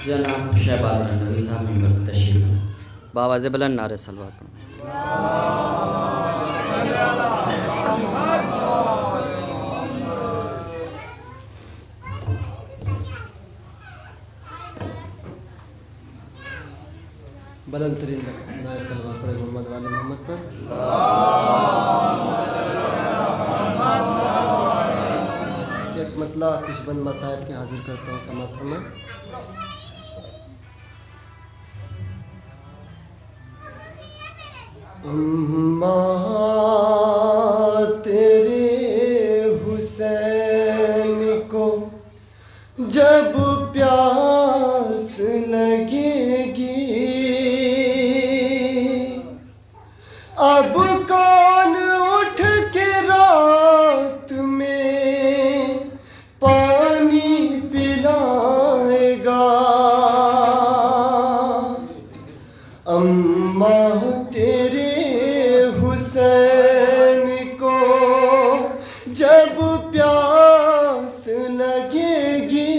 जनाब शहबाज नदवी साहब मेंबर तशरीफ बावाज़ बुलंद नारे सलवात। बुलंद तरीन नारे सलवात पढ़े मोहम्मद वाले मोहम्मद पर। एक मतला किशबंद मसाइब के हाजिर करता हूँ समाप्त में। अम्मा तेरे हुसैन को जब प्यास लगेगी, अब कौन उठ के रात में पानी पिलाएगा। अम्मा तेरे हुसैन को जब प्यास लगेगी,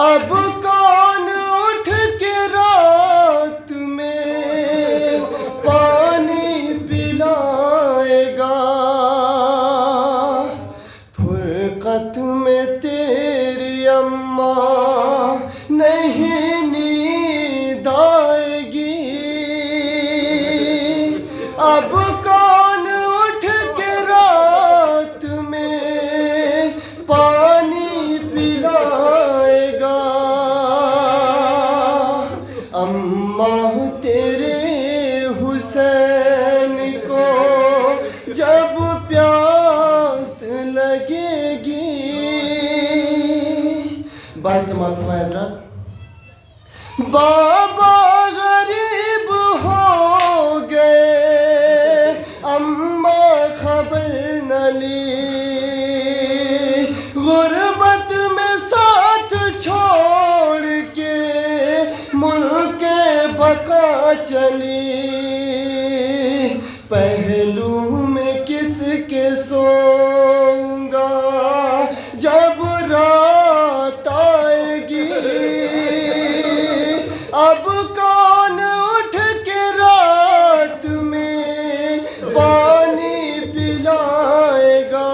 अब कौन उठ के रात में पानी पिलाएगा। फुरकत में तेरी अम्मा नहीं नींद आएगी, अब कौन उठ के रात में पानी पिलाएगा। अम्मा तेरे हुसैन को जब प्यास लगेगी। बात समाप्त हुआ हजरात। बाबा गरीब हो गए, अम्मा खबर न ली, गुर्बत में साथ छोड़ के मुल्क बका चली। पहलू में किसके सोऊंगा जब रात आएगी, अब कौन उठ के रात में पानी पिलाएगा।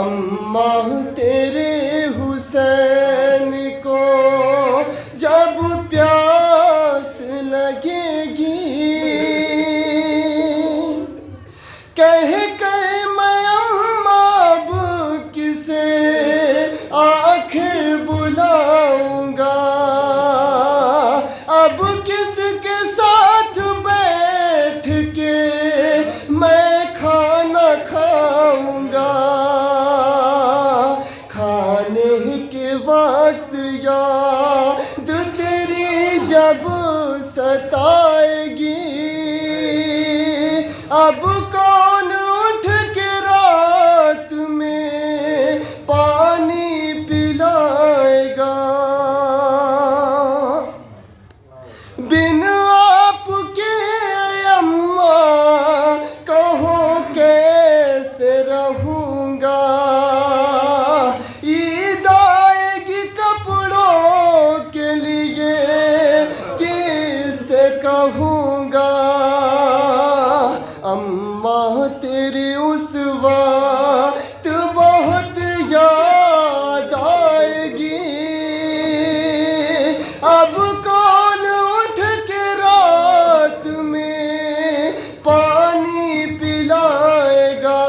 अम्मा तेरे हुसैन को जब प्यास लगेगी, कह कर मैं अम्मा अब किसे आखिर बुलाऊंगा। अब किसके साथ बैठ के मैं खाना खाऊंगा। खाने के वक्त याद तेरी जब सताएगी, अब कौन उठ के रात में पानी पिलाएगा। बिन आपके अम्मा कहो कैसे रहूंगा। ईद आएगी कपड़ों के लिए किससे कहूँगा। अम्मा तेरी उस वक्त बहुत याद आएगी, अब कौन उठ के रात में पानी पिलाएगा।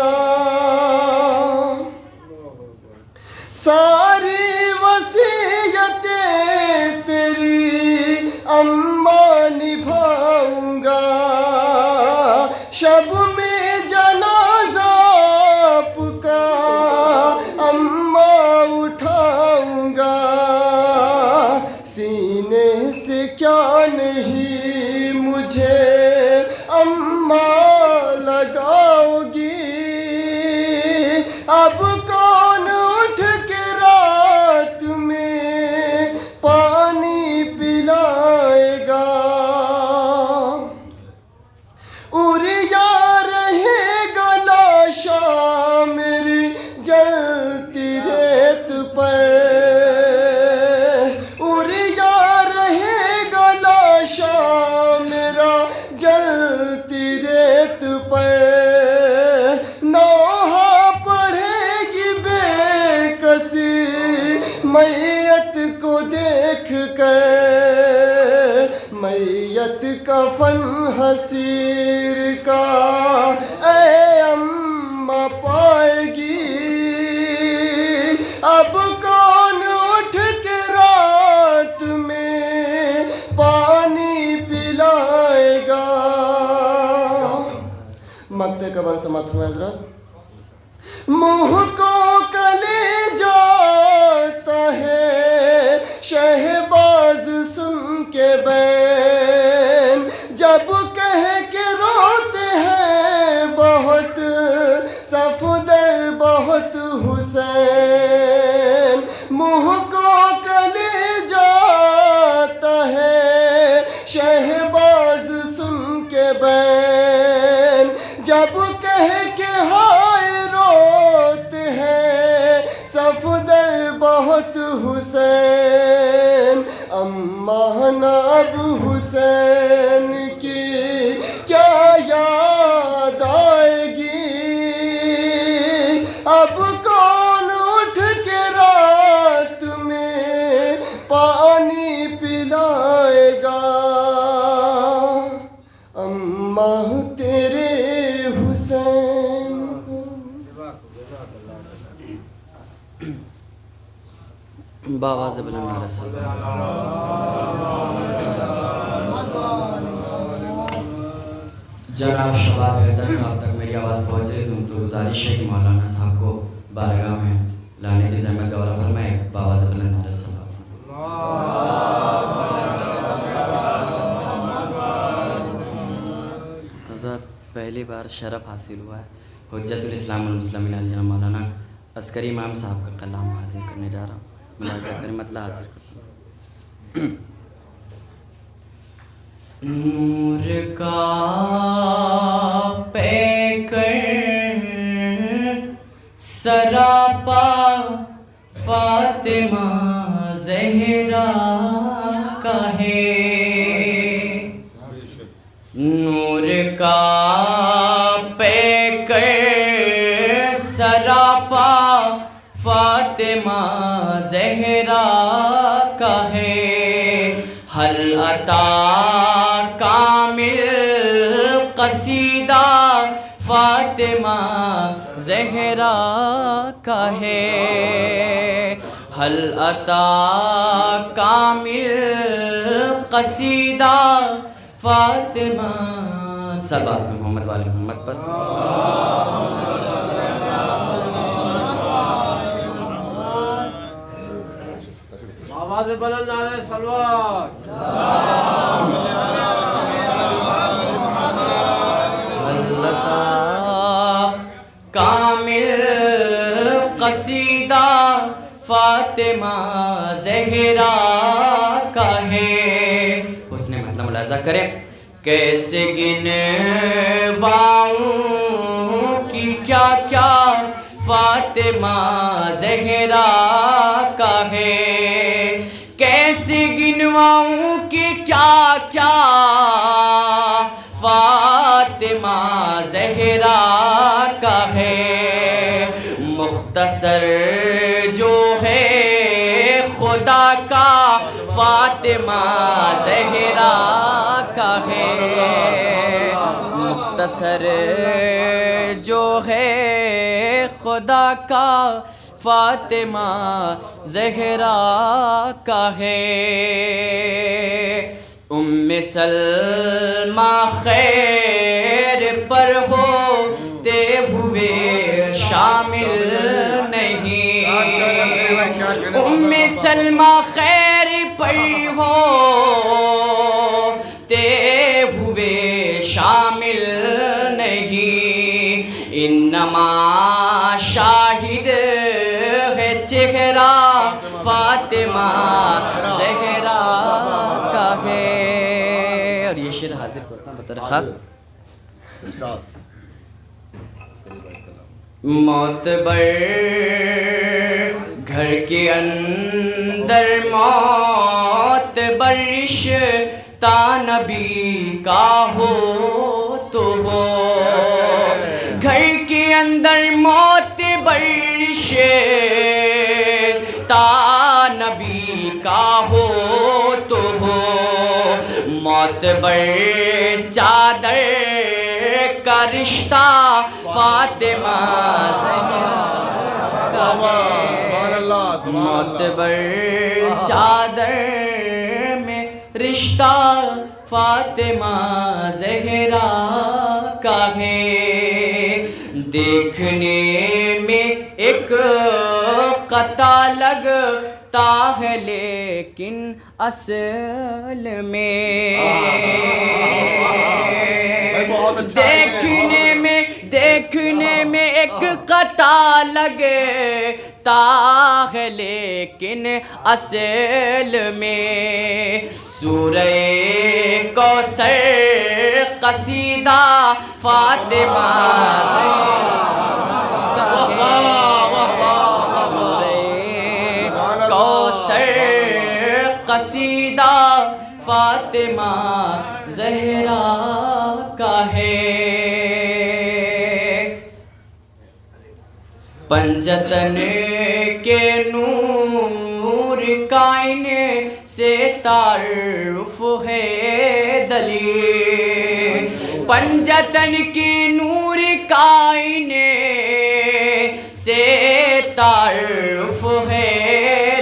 सारी वसीयतें तेरी अम्मा निभाऊंगा। शब में जनाजा आपका अम्मा उठाऊंगा। सीने से क्या नहीं मुझे अम्मा लगाओगी, अब कौन उठ के रात में पानी पिलाएगा। उरिया रहेगा लाशा मेरी जलती रेत पर, मैयत को देख कर मैयत कफन हसीर का ऐ अम्मा पाएगी। अब कौन उठ के रात में पानी पिलाएगा। मक्ते का बन समाप्त हुआ हजरत। मुँह को कले जाता है शहबाज सुन के बैन, जब कह के रोते हैं बहुत सफदर बहुत हुसैन। मुँह को कले जाता है शहबाज सुन के बैन, जब कह के हाय रोते हैं सफदर बहुत हुसैन। अम्मा नाब हुसैन की क्या याद आएगी। अब कौन उठ के रात में पानी पिलाएगा। अम्मा तेरे हुसैन को। बाबा से बुलंद नारे जनाब शबाब हैदर साहब तक मेरी आवाज़ पहुँच रही थी, तो गुजारिश है कि मौलाना साहब को बारगाह में लाने की ज़हमत गवारा फरमाए। बाबा से बुलंद नारे साहब। हज़रत पहली बार शरफ़ हासिल हुआ है हुज्जतुल इस्लाम वल मुस्लिमीन अली मौलाना अस्करी इमाम साहब का कलाम हाजिर करने जा रहा हूँ। मुलाज़ा करें, मतलब हाजिर कर। नूर का पैकर सरापा फातिमा ज़हरा का है। नूर का पैकर सरापा फातिमा ज़हरा का है। हल अता कामिल कसीदा फातिमा ज़हरा का है। हल अता कामिल कसीदा फातिमा। सब आप मोहम्मद वाले मोहम्मद पर। आवाज़ बुलंद नारे सलवात। कामिल कसीदा फातिमा ज़हरा का है। उसने मतलब मुलाज़ा करें। कैसे गिनवाऊं कि क्या क्या फातिमा ज़हरा का है। कैसे गिनवाऊं कि क्या क्या फातिमा ज़हरा का है। मुख्तसर जो है खुदा का फातिमा ज़हरा का है। मुख्तसर जो है खुदा का फातिमा ज़हरा का है। उम्मे सलमा खैर पर होते हुए शामिल नहीं। उम्मे सलमा खैर पर होते हुए शामिल नहीं। इन्नमा शाहिद है चेहरा फातिमा ज़हरा का है। और ये शेर हाजिर करता हूँ बता खास। मोतबर घर के अंदर मोतबर रिश्ता नबी का हो तो हो। घर के अंदर मोतबर रिश्ता मोतबर चादर का रिश्ता फातिमा ज़हरा का है। मोतबर चादर में रिश्ता फातिमा ज़हरा का है। देखने में एक कता लगता है लेकिन असल में देखने में एक कता लगता है लेकिन असल में सूरह कौसर कसीदा फातिमा कौसर कसीदा फातिमा ज़हरा का है। पंजतन के नूर कायने से तारुफ है दलील। पंजतन की नूर कायने से तारुफ है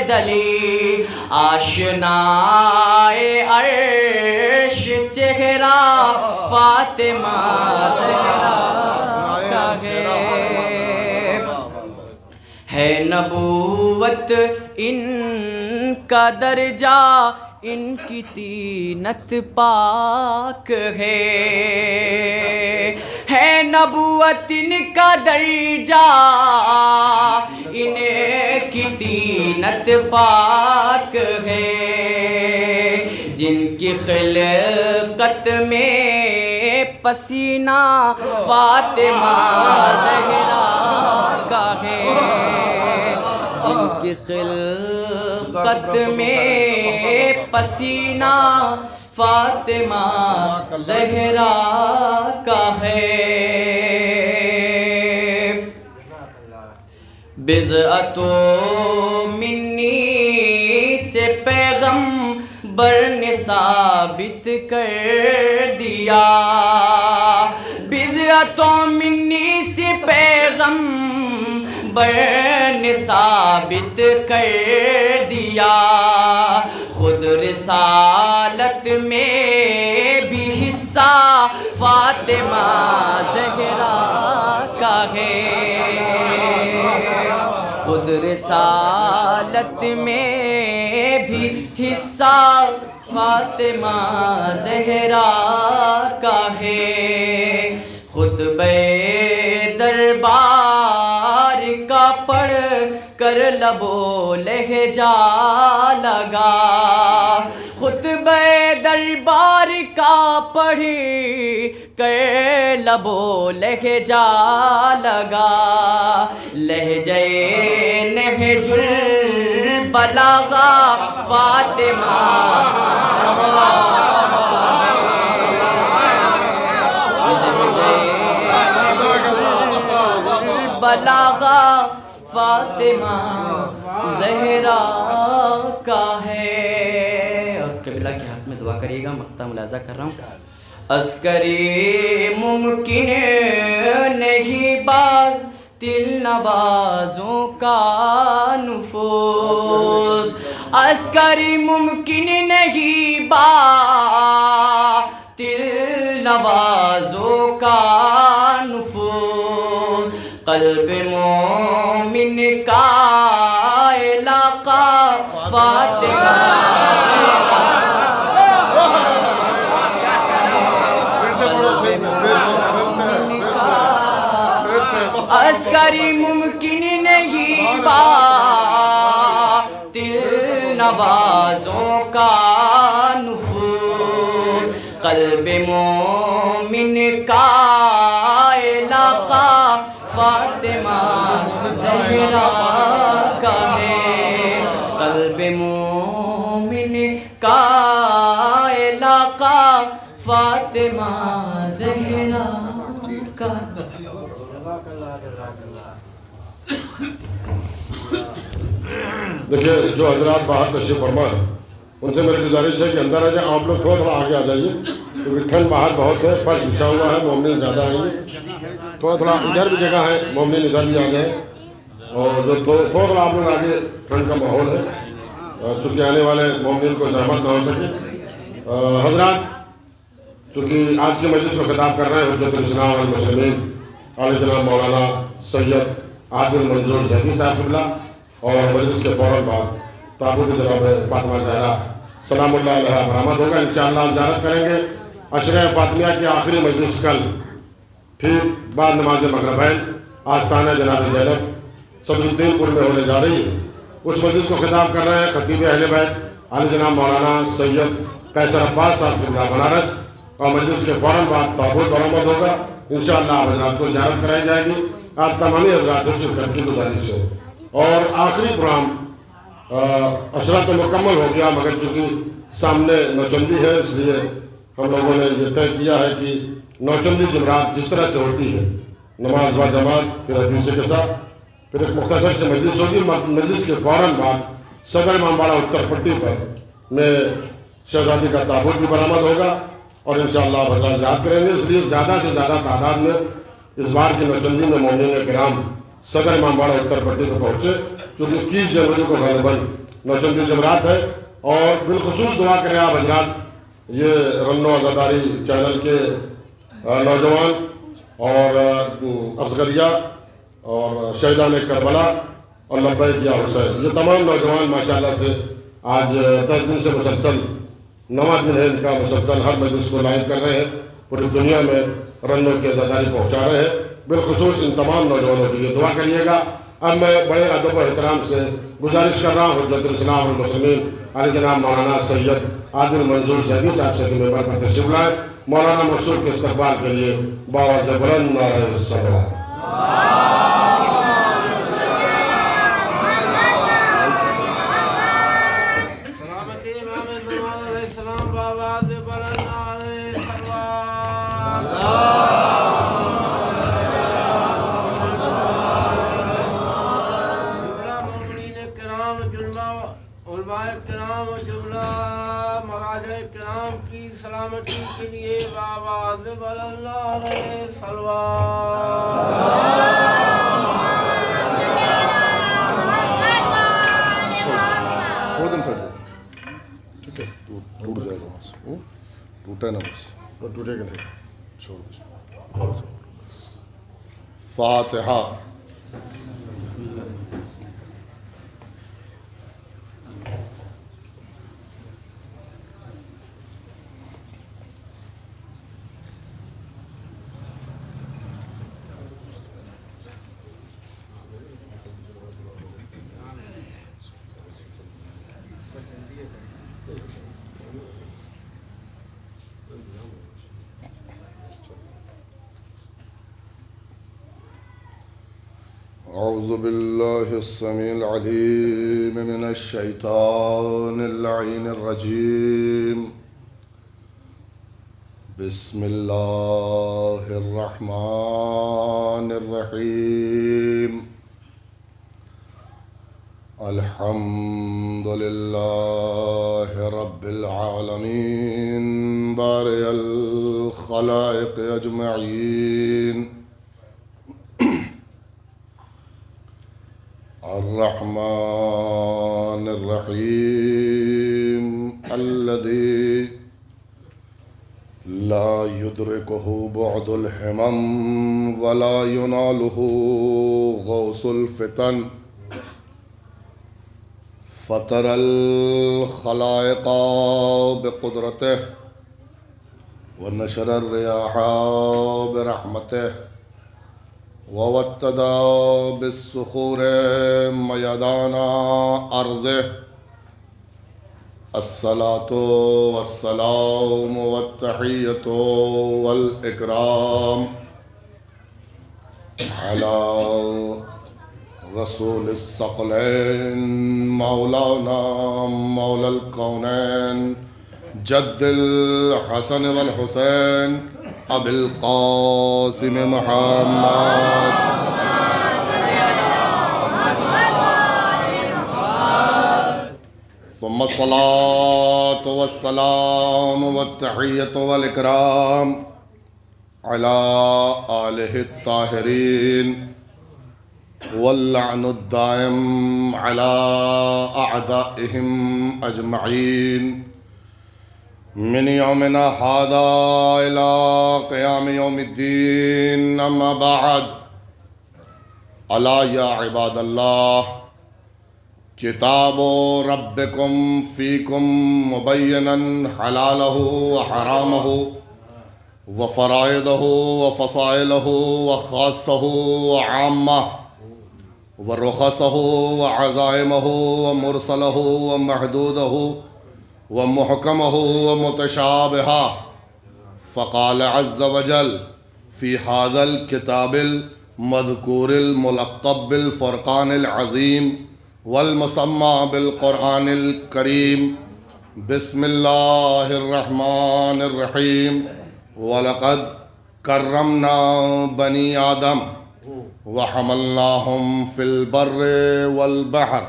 दलील। आशनाए अर्श चेहरा फातिमा ज़हरा का है नबूवत इनका दर्जा इनकी तीनत पाक है नबूवत इनका दर्जा इनकी तीनत पाक है। जिनकी खिलकत में पसीना फातिमा ज़हरा का है। जिनकी खिलकत में पसीना फातिमा ज़हरा का है। बिज़अतो मिन्नी से पैगम्बर ने साबित कर दिया। बिज़अतो मिन्नी से पैगम्बर ने साबित कर दिया। खुद रिसालत में भी हिस्सा फातिमा ज़हरा का है। खुद रिसालत में भी हिस्सा फातिमा ज़हरा का है। खुतबे दरबार का पढ़ कर लबो लहजा लगा। खुतबे दरबार का पढ़ कर लबो लहजा लगा। लहजे नहजुल बलागा फातिमा बलागा फातिमा ज़हरा का है। और क़िबला के हाथ में दुआ करिएगा। मक्ता मुलाज़ा कर रहा हूँ। अस्करी मुमकिन नहीं बात तिल नवाज़ों का नुफूज़। अस्करी मुमकिन नहीं बात तिल नवाज़ों का नुफूज़। क़ल्ब मोमिन का इलाक़ा फातिमा अस्करी मुमकिन नहीं बातिल नवाज़ों का नुफूज़। क़ल्ब मोमिन का इलाक़ा फातिमा ज़हरा का है। क़ल्ब मोमिन का इलाक़ा फातिमा ज़हरा का। देखिए, जो हजरात बाहर तशरीफ़ फरमा उनसे मेरी गुजारिश है कि अंदर आ जाए। आप लोग थोड़ा थोड़ा आगे आ जाइए। क्योंकि ठंड बाहर बहुत है, फर्श बिछा हुआ है, मोमिन ज़्यादा आएंगे। थोड़ा थोड़ा इधर भी जगह है, मोमिन इधर भी आ गए। और जो थोड़ा आप लोग आगे, ठंड का माहौल है, चूँकि आने वाले मोमिन को ज़हमत ना हो सके। हजरात, चूँकि आज की मजलिस को खिताब कर रहे हैं हुज्जतुल इस्लाम वल मुस्लिमीन आले जनाब मौलाना सैयद आदिल मंजूर जैदी साहब क़िबला, और मजलिस के फ़ौरन बाद ताबूत जनाब फातिमा ज़हरा सलामुल्लाह अलैहा बरामद होगा। इंशाअल्लाह हम ज़ियारत करेंगे अशरा फातिमिया की आखिरी मजलिस कल ठीक बाद नमाज मगरिब आस्थाना जनाब ज़ैनब सदरुद्दीनपुर में होने जा रही है। उस मजलिस को खिताब कर रहे हैं खतीब अहले बैत आले जनाब मौलाना सैयद कैसर अब्बास साहब क़िबला बनारस, और मजलिस के फ़ौरन बाद ताबूत बरामद होगा। इंशाअल्लाह आप हज़रात को ज़ियारत कराई जाएगी। आप तमामी हज़रात से शिरकत की गुजारिश है। और आखिरी प्रोग्राम अशरा तो मुकम्मल हो गया, मगर चूँकि सामने नौचंदी है इसलिए हम लोगों ने ये तय किया है कि नौचंदी जुमरात जिस तरह से होती है, नमाज व जमात, फिर हदीस के साथ, फिर एक मुख्तसर से मजलिस होगी। मजलिस के फ़ौरन बाद सदर इमामबाड़ा उत्तर पट्टी पर में शहजादी का ताबूत भी बरामद होगा, और इंशाअल्लाह आप हज़रात याद करेंगे। इसलिए ज़्यादा से ज़्यादा तादाद में इस बार की नौचंदी में मोमिन किराम सदर इमामबाड़ा उत्तर पट्टी पर पहुँचे, क्योंकि 21 जनवरी को गालिबन नौचंदी जुमरात है। और बिलखुसूस दुआ करें आप हज़रात, ये रन्नो आज़ादारी चैनल के नौजवान और असगरिया और शहीदान करबला और लब्बैक या हुसैन, ये तमाम नौजवान माशाअल्लाह से आज 10 दिन से मुसलसल 9वां दिन है इनका, मुसलसल हर मजलिस को लाइव कर रहे हैं, पूरी दुनिया में रन्नो की आज़ादारी पहुँचा रहे हैं। बिलखुसूस इन तमाम नौजवानों के लिए दुआ करिएगा। अब मैं बड़े अदब और एहतराम से गुजारिश कर रहा हूँ हुज्जतुल इस्लाम वल मुस्लिमीन आले जनाब मौलाना सैयद आदिल मंजूर जैदी साहब से कि मेंबर पर तशरीफ लाएँ। मौलाना मसूद के इस्तकबाल के लिए बावाज़ बुलंद नारे सलाम। सलामती के लिए बाबाज़ बुलंद ठीक है, टूट जाएगा बस, टूटे ना बस, टूटेगा नहीं, छोड़ बस। फातिहा। औज़ु बिल्लाहि अस्समीइल अलीम मिनश शैतानिर लईनिर रजीम। बिस्मिल्लाहिर रहमानिर रहीम। अल्हम्दुलिल्लाहि रब्बिल आलमीन बारिअल खलाइक़ अजमईन। अर्रहमानिर रहीम अल्लज़ी ला युद्रिकुहु बुअदुल हिमम वला युनालुहु गौसुल फितन। फतरल खलाइक़ बिक़ुदरतिह व नशरर रियाह बिरहमतिह ववत्तदा बिस्सुखूर मयदाना अर्ज़िह। अस्सलातु वस्सलामु वत्तहिय्यतु वल इकराम अला रसूलिस सकलैन मौलाना मौलल कौनैन जद्दिल हसन वल हुसैन अबिल कासिम मुहम्मद। तुम्मा सलात अस्सलातु वस्सलाम वत्तहिय्यतु वल इकराम अला आलिहि ताहिरीन वल्लअनुद दाइम अला अअदाइहिम अजमईन मिन यौमिना हादा इला क़याम यौमिद्दीन अम्मा बाद अला या इबादल्लाह किताबो रब्बिकुम फ़ीकुम मुबय्यनन हलालहु व हरामहु व फ़राइदहु व फ़साइलहु व ख़ासहु व आम्मह व रुख़सहु व अज़ाइमहु व मुरसलहु व महदूदहु व मुहकमहु व मुतशाबिहा फ़क़ाल अज़्ज़ व जल फ़ी हाज़ल किताबिल मज़कूरिल मुलक़्क़ब बिल फ़ुरक़ानिल अज़ीम वल मुसम्मा बिल क़ुरआनिल करीम बिस्मिल्लाहिर रहमानिर रहीम वलक़द कर्रमना बनी आदम व हमलनाहुम फ़िल बर्रि वल बहर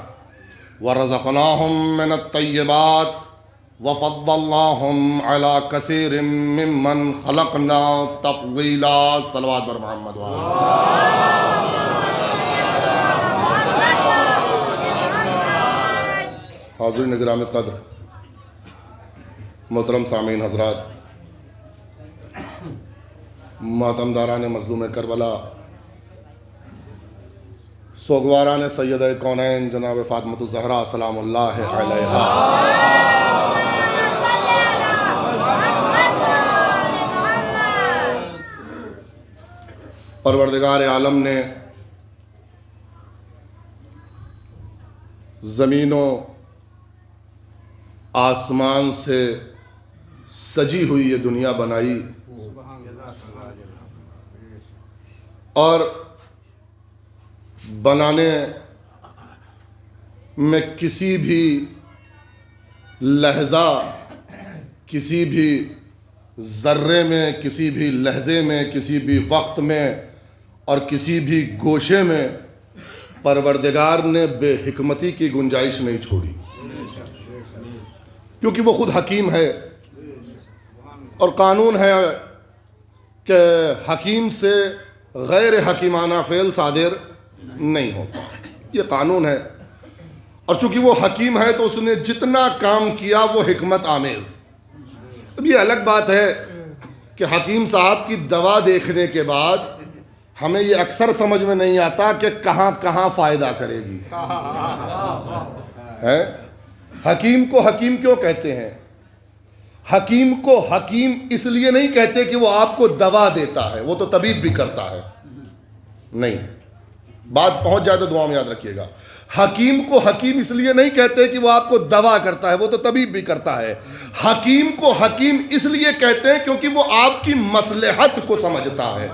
व रज़क़नाहुम मिनत तय्यबात व फ़द्दलनाहुम अला कसीरिम मिम्मन ख़लक़ना तफ़दीला। सल्लल्लाहु अलैहि मुहम्मद व हाज़िरीन गिरामी क़द्र, मोहतरम सामीन हज़रात, मातमदारान मज़लूम करबला, सोगवारान सैयद कौनैन जनाब फ़ातिमतुज़ ज़हरा सलामुल्लाह अलैहा, परवरदिगार आलम ने ज़मीनों आसमान से सजी हुई ये दुनिया बनाई और बनाने में किसी भी लहज़ा, किसी भी ज़र्रे में, किसी भी लहज़े में, किसी भी वक्त में और किसी भी गोशे में परवरदिगार ने बेहिकमती की गुंजाइश नहीं छोड़ी, क्योंकि वो ख़ुद हकीम है और कानून है कि हकीम से गैर हकीमाना फ़ेल सादिर नहीं होता, ये कानून है। और चूँकि वो हकीम है तो उसने जितना काम किया वो हिकमत आमेज़। अब ये अलग बात है कि हकीम साहब की दवा देखने के बाद हमें ये अक्सर समझ में नहीं आता कि कहाँ कहाँ फ़ायदा करेगी। है हकीम को हकीम क्यों कहते हैं? हकीम को हकीम इसलिए नहीं कहते कि वो आपको दवा देता है, वो तो तबीब भी करता है। नहीं, बात पहुंच जाए तो दुआ में याद रखिएगा। हकीम को हकीम इसलिए नहीं कहते कि वो आपको दवा करता है, वो तो तबीब भी करता है। हकीम को हकीम इसलिए कहते हैं क्योंकि वो आपकी मसलहत को समझता है,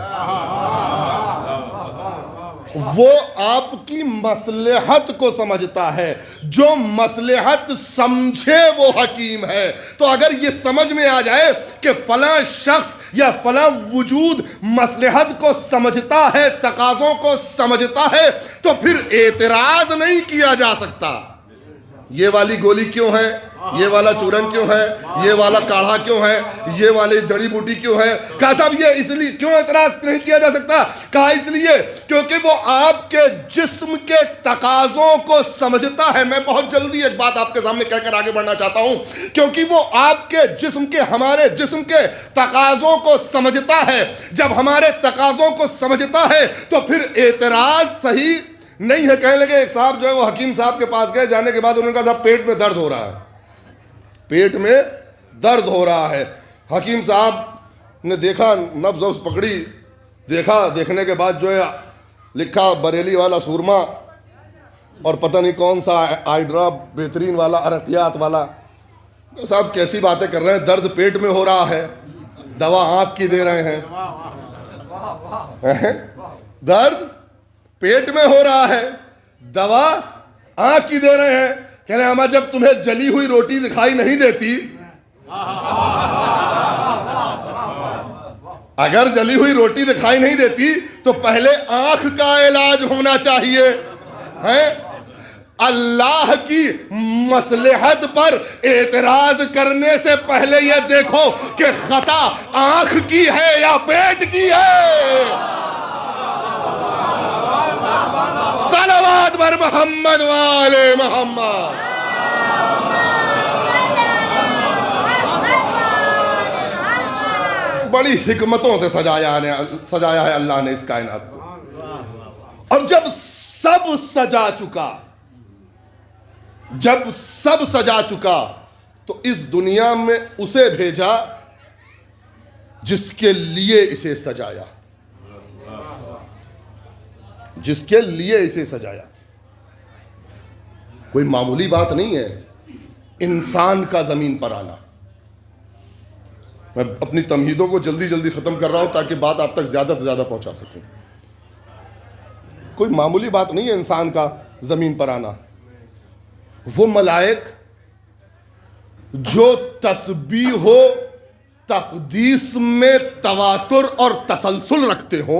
वो आपकी मसलहत को समझता है। जो मसलहत समझे वो हकीम है। तो अगर ये समझ में आ जाए कि फलां शख्स या फलां वजूद मसलहत को समझता है, तकाज़ों को समझता है, तो फिर एतराज़ नहीं किया जा सकता। ये वाली गोली क्यों है, ये वाला चूरन क्यों है, ये वाला काढ़ा क्यों है, ये वाली जड़ी बूटी क्यों है? कहा साहब ये इसलिए क्यों एतराज़ नहीं किया जा सकता? कहा इसलिए क्योंकि वो आपके जिस्म के तकाज़ों को समझता है। मैं बहुत जल्दी एक बात आपके सामने कहकर आगे बढ़ना चाहता हूं, क्योंकि वो आपके जिस्म के, हमारे जिस्म के तकाज़ों को समझता है। जब हमारे तकाज़ों को समझता है तो फिर एतराज़ सही नहीं है। कहने लगे एक साहब जो है वो हकीम साहब के पास गए, जाने के बाद उन्होंने कहा साहब पेट में दर्द हो रहा है, पेट में दर्द हो रहा है। हकीम साहब ने देखा, नब्ज़ वब्ज़ पकड़ी, देखा, देखने के बाद जो है लिखा बरेली वाला सूरमा और पता नहीं कौन सा आई ड्रॉप बेहतरीन वाला, अरतियात वाला। साहब कैसी बातें कर रहे हैं, दर्द पेट में हो रहा है, दवा आँख की दे रहे हैं। दर्द पेट में हो रहा है, दवा आँख की दे रहे हैं। कह रहे हमारा जब तुम्हें जली हुई रोटी दिखाई नहीं देती, अगर जली हुई रोटी दिखाई नहीं देती तो पहले आँख का इलाज होना चाहिए, है? अल्लाह की मसलहत पर एतराज करने से पहले यह देखो कि खता आंख की है या पेट की है। सलावत बर मोहम्मद वाले मोहम्मद। बड़ी हिकमतों से सजाया है अल्लाह ने इस कायनात को। और जब सब सजा चुका तो इस दुनिया में उसे भेजा जिसके लिए इसे सजाया, जिसके लिए इसे सजाया। कोई मामूली बात नहीं है इंसान का जमीन पर आना। मैं अपनी तमहीदों को जल्दी जल्दी खत्म कर रहा हूं ताकि बात आप तक ज्यादा से ज्यादा पहुंचा सकूं। कोई मामूली बात नहीं है इंसान का जमीन पर आना। वो मलाइक जो तस्बीह हो तकदीस में तवातुर और तसलसल रखते हो,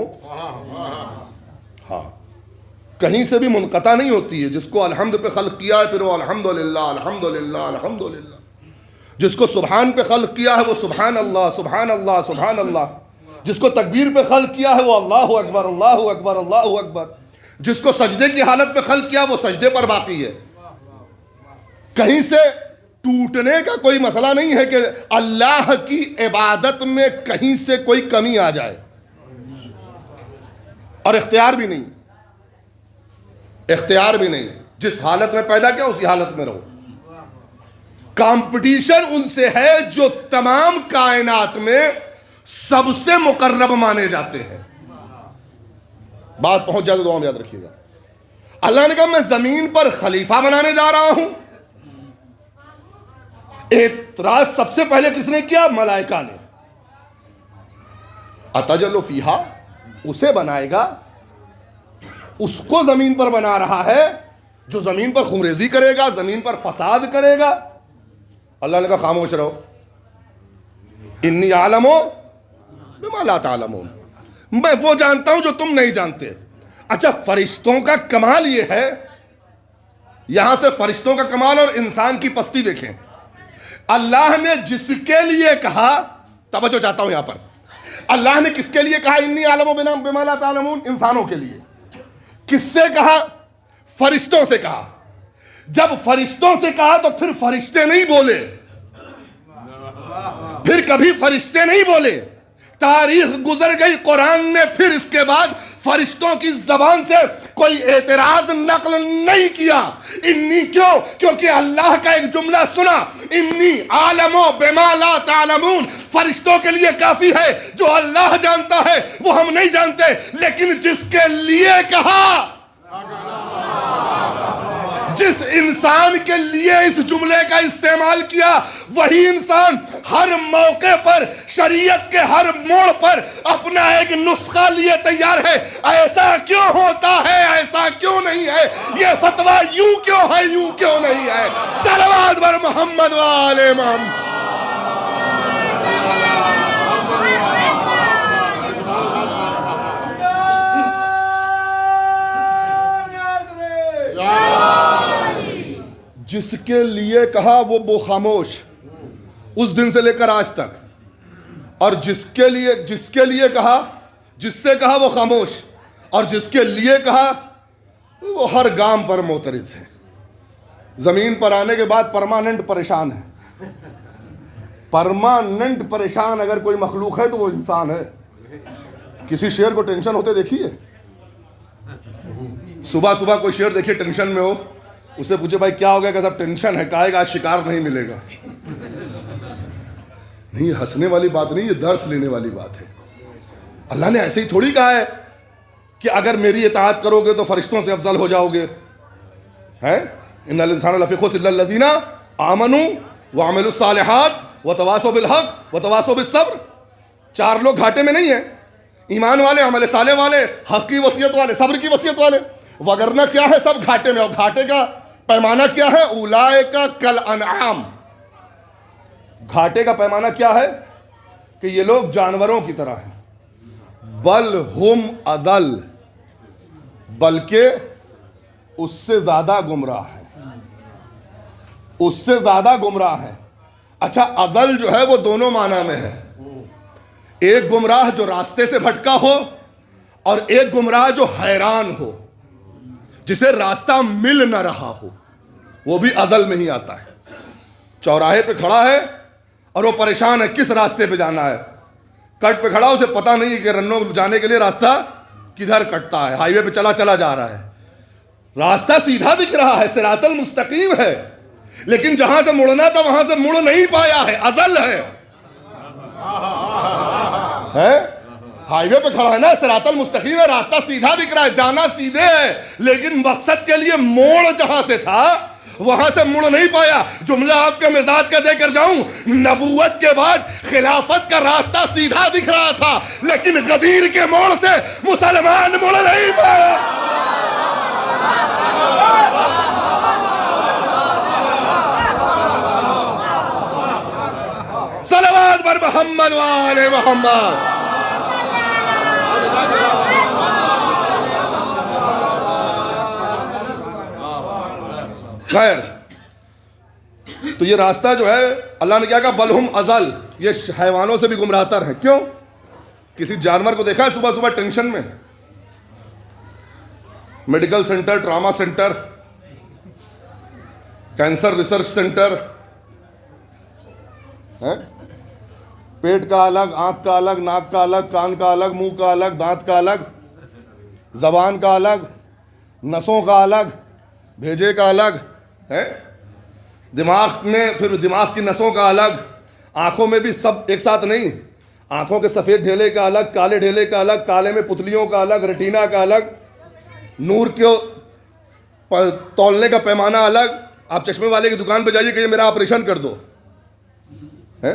हाँ, कहीं से भी मुनक़ता नहीं होती है। जिसको अल्हम्द पे खल्क़ किया है फिर वो अल्हम्दुलिल्लाह अल्हम्दुलिल्लाह अल्हम्दुलिल्लाह, जिसको सुभान पे खल्क़ किया है वो सुभान अल्लाह सुभान अल्लाह सुभान अल्लाह, जिसको तकबीर पे खल्क़ किया है वो अल्लाहु अकबर अल्लाहु अकबर अल्लाहु अकबर, जिसको सजदे की हालत में खल्क़ किया वो सजदे पर बाकी है। कहीं से टूटने का कोई मसला नहीं है कि अल्लाह की इबादत में कहीं से कोई कमी आ जाए, और इख्तियार भी नहीं, इख्तियार भी नहीं। जिस हालत में पैदा किया उसी हालत में रहो। कंपटीशन उनसे है जो तमाम कायनात में सबसे मुकर्रब माने जाते हैं। बात पहुंच जाए तो दुआ में याद रखिएगा। अल्लाह ने कहा मैं जमीन पर खलीफा बनाने जा रहा हूं। एतराज सबसे पहले किसने किया? मलाइका ने। अतजल्लु फीहा, उसे बनाएगा, उसको जमीन पर बना रहा है जो जमीन पर खुमरेजी करेगा, जमीन पर फसाद करेगा। अल्लाह ने कहा खामोश रहो, इन्नी आलमो बिमा ला तालमून, मैं वो जानता हूं जो तुम नहीं जानते। अच्छा, फरिश्तों का कमाल ये है, यहां से फरिश्तों का कमाल और इंसान की पस्ती देखें। अल्लाह ने जिसके लिए कहा, तवज्जो चाहता हूं यहां पर, अल्लाह ने किसके लिए कहा इन्नी आलमो बिमा ला तालमून? इंसानों के लिए। किससे कहा? फरिश्तों से कहा। जब फरिश्तों से कहा तो फिर फरिश्ते नहीं बोले, फिर कभी फरिश्ते नहीं बोले। तारीख गुजर गई, कुरान ने फिर इसके बाद फरिश्तों की जबान से कोई एतराज नकल नहीं किया। इन्नी क्यों? क्योंकि अल्लाह का एक जुमला सुना, इन्नी आलमो बिमा ला तालमून। फरिश्तों के लिए काफी है, जो अल्लाह जानता है वो हम नहीं जानते, लेकिन जिसके लिए कहा, जिस इंसान के लिए इस जुमले का इस्तेमाल किया, वही इंसान हर मौके पर, शरीयत के हर मोड़ पर अपना एक नुस्खा लिए तैयार है। ऐसा क्यों होता है, ऐसा क्यों नहीं है, ये फतवा यूं क्यों है, यूं क्यों नहीं है। सलावत बर मोहम्मद वाले मोहम्मद। जिसके लिए कहा वो खामोश, उस दिन से लेकर आज तक। और जिसके लिए कहा, जिससे कहा वो खामोश, और जिसके लिए कहा वो हर गांव पर मोतरिज है। जमीन पर आने के बाद परमानेंट परेशान है। परमानेंट परेशान अगर कोई मखलूक है तो वो इंसान है। किसी शेर को टेंशन होते देखिए, सुबह सुबह कोई शेर देखिए टेंशन में हो, उसे पूछे भाई क्या हो गया? क्या सब टेंशन है? कहेगा आज शिकार नहीं मिलेगा। नहीं, हंसने वाली बात नहीं, ये दर्स लेने वाली बात है। अल्लाह ने ऐसे ही थोड़ी कहा है कि अगर मेरी इताअत करोगे तो फरिश्तों से अफजल हो जाओगे। हैं, इन्नल इंसान लफी खुस्र इल्ला लज़ीना आमनू व अमिलुस सालिहात व तवासौ बिल हक़ व तवासौ बिस सब्र। चार लोग घाटे में नहीं है, ईमान वाले, अमल साले वाले, हक़ की वसीयत वाले, सब्र की वसीयत वाले। वगरना क्या है, सब घाटे में। और घाटे का पैमाना क्या है? उलाइका कल अनआम। घाटे का पैमाना क्या है कि ये लोग जानवरों की तरह हैं। बल हुम अदल, बल्कि उससे ज्यादा गुमराह है, उससे ज्यादा गुमराह है। अच्छा, अजल जो है वो दोनों माना में है। एक गुमराह जो रास्ते से भटका हो और एक गुमराह जो हैरान हो, जिसे रास्ता मिल न रहा हो, वो भी अजल में ही आता है। चौराहे पे खड़ा है और वो परेशान है किस रास्ते पे जाना है। कट पे खड़ा, उसे पता नहीं है कि रन्नो जाने के लिए रास्ता किधर कटता है। हाईवे पे चला चला जा रहा है, रास्ता सीधा दिख रहा है, सिरातल मुस्तकीम है, लेकिन जहां से मुड़ना था वहां से मुड़ नहीं पाया है, अजल है। हाईवे पे खड़ा है ना, सिरातल मुस्तकीम है, रास्ता सीधा दिख रहा है, जाना सीधे है, लेकिन मकसद के लिए मोड़ जहां से था वहां से मुड़ नहीं पाया। जुमला आपके मिजाज का देकर जाऊं, नबूवत के बाद खिलाफत का रास्ता सीधा दिख रहा था, लेकिन गदीर के मोड़ से मुसलमान मुड़ नहीं पाया। सलवात पर मोहम्मद वाले मोहम्मद। खैर, तो ये रास्ता जो है अल्लाह ने क्या कहा, बलहुम अजल, ये हैवानों से भी गुमराहतर हैं। क्यों? किसी जानवर को देखा है सुबह सुबह टेंशन में? Medical centre, trauma centre, cancer research centre है, पेट का अलग, आंख का अलग, नाक का अलग, कान का अलग, मुंह का अलग, दांत का अलग, जबान का अलग, नसों का अलग, भेजे का अलग है, दिमाग में फिर दिमाग की नसों का अलग, आंखों में भी सब एक साथ नहीं, आंखों के सफ़ेद ढेले का अलग, काले ढेले का अलग, काले में पुतलियों का अलग, रेटिना का अलग, नूर को तौलने का पैमाना अलग। आप चश्मे वाले की दुकान पे जाइए कि मेरा ऑपरेशन कर दो, है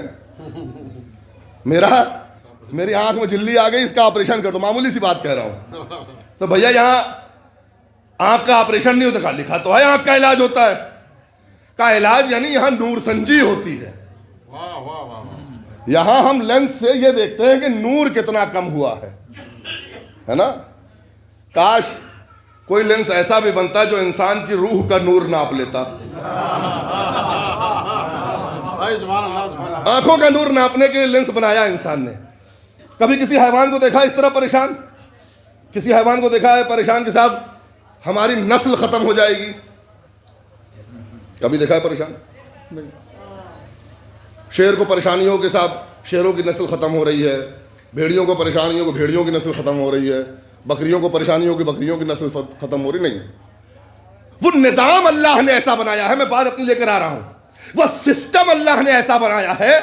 मेरी आंख में झिल्ली आ गई, इसका ऑपरेशन कर दो, मामूली सी बात कह रहा हूं। तो भैया यहाँ आंख का ऑपरेशन नहीं होता, लिखा तो है आंख का इलाज होता है। का इलाज यानी यहां नूर संजी होती है। यहां हम लेंस से ये देखते हैं कि नूर कितना कम हुआ है ना। काश कोई लेंस ऐसा भी बनता जो इंसान की रूह का नूर नाप लेता, आंखों का नूर नापने के लिए लेंस बनाया इंसान ने। कभी किसी हैवान को देखा इस तरह परेशान? किसी हैवान को देखा है परेशान कि साहब हमारी नस्ल खत्म हो जाएगी? कभी देखा है परेशान? नहीं। शेर को परेशानी हो कि साहब शेरों की नस्ल खत्म हो रही है, भेड़ियों को परेशानी हो कि भेड़ियों की नस्ल खत्म हो रही है, बकरियों को परेशानी हो कि बकरियों की नस्ल खत्म हो रही नहीं। वो निजाम अल्लाह ने ऐसा बनाया है, मैं बात अपनी लेकर आ रहा हूं, वह सिस्टम अल्लाह ने ऐसा बनाया है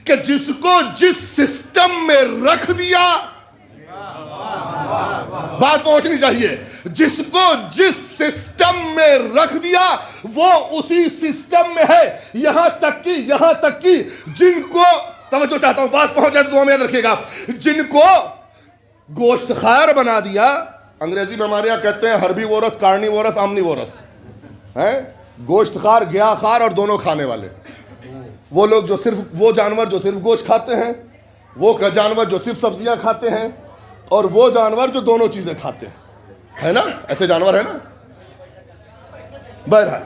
कि जिसको जिस सिस्टम में रख दिया, बात पहुंचनी चाहिए, जिसको जिस सिस्टम में रख दिया वो उसी सिस्टम में है। यहां तक कि जिनको, तवज्जो चाहता हूं, बात पहुंच जाए तो दुआ में याद रखिएगा, जिनको गोश्तखार बना दिया, अंग्रेजी में हमारे यहां कहते हैं हर्बीवोरस, कार्निवोरस, आमनीवोरस, हैं गोश्तखार, गयाखार और दोनों खाने वाले। वो लोग जो सिर्फ, वो जानवर जो सिर्फ गोश्त खाते हैं, वो जानवर जो सिर्फ सब्जियां खाते हैं, और वो जानवर जो दोनों चीजें खाते हैं, है ना, ऐसे जानवर है ना। बहरहाल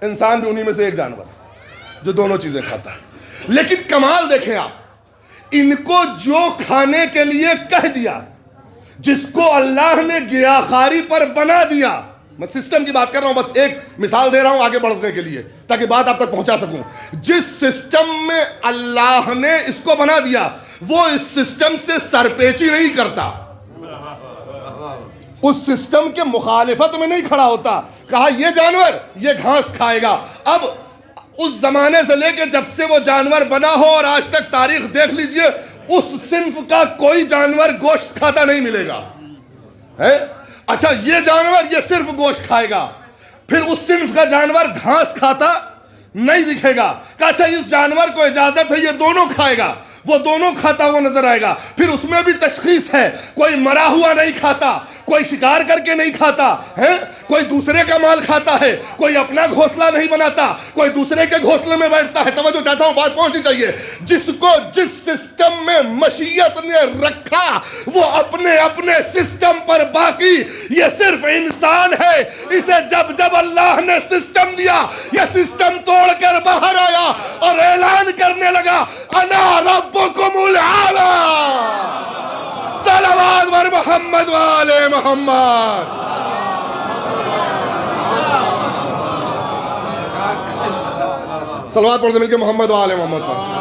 इंसान भी उन्हीं में से एक जानवर जो दोनों चीजें खाता है। लेकिन कमाल देखें आप, इनको जो खाने के लिए कह दिया, जिसको अल्लाह ने गियाखारी पर बना दिया, मैं सिस्टम की बात कर रहा हूं, बस एक मिसाल दे रहा हूं आगे बढ़ने के लिए ताकि बात आप तक पहुंचा सकूं। जिस सिस्टम में अल्लाह ने इसको बना दिया, वो इस सिस्टम से सरपेची नहीं करता, उस सिस्टम के मुखालिफत में नहीं खड़ा होता। कहा ये जानवर ये घास खाएगा। अब उस जमाने से लेकर जब से वो जानवर बना हो और आज तक तारीख देख लीजिए, उस सिंफ का कोई जानवर गोश्त खाता नहीं मिलेगा, है? अच्छा, ये जानवर ये सिर्फ गोश्त खाएगा, फिर उस सिंफ का जानवर घास खाता नहीं दिखेगा। कहा अच्छा इस जानवर को इजाजत है ये दोनों खाएगा, वो दोनों खाता हुआ नजर आएगा। फिर उसमें भी तशखीस है, कोई मरा हुआ नहीं खाता, कोई शिकार करके नहीं खाता है, कोई दूसरे का माल खाता है, कोई अपना घोंसला नहीं बनाता, कोई दूसरे के घोंसले में बैठता है। तवज्जो चाहता हूं, बात पहुंचनी चाहिए। जिसको जिस सिस्टम में मशीयत ने रखा वो अपने अपने सिस्टम पर बाकी, ये सिर्फ इंसान है। इसे जब जब अल्लाह ने सिस्टम दिया, ये सिस्टम तोड़कर बाहर आया और ऐलान करने लगा, अना रब्बुकुमुल आला, सलावत वर मोहम्मद वाले मोहम्मद। सलावत पढ़ते मिलके मोहम्मद वाले मोहम्मद पर।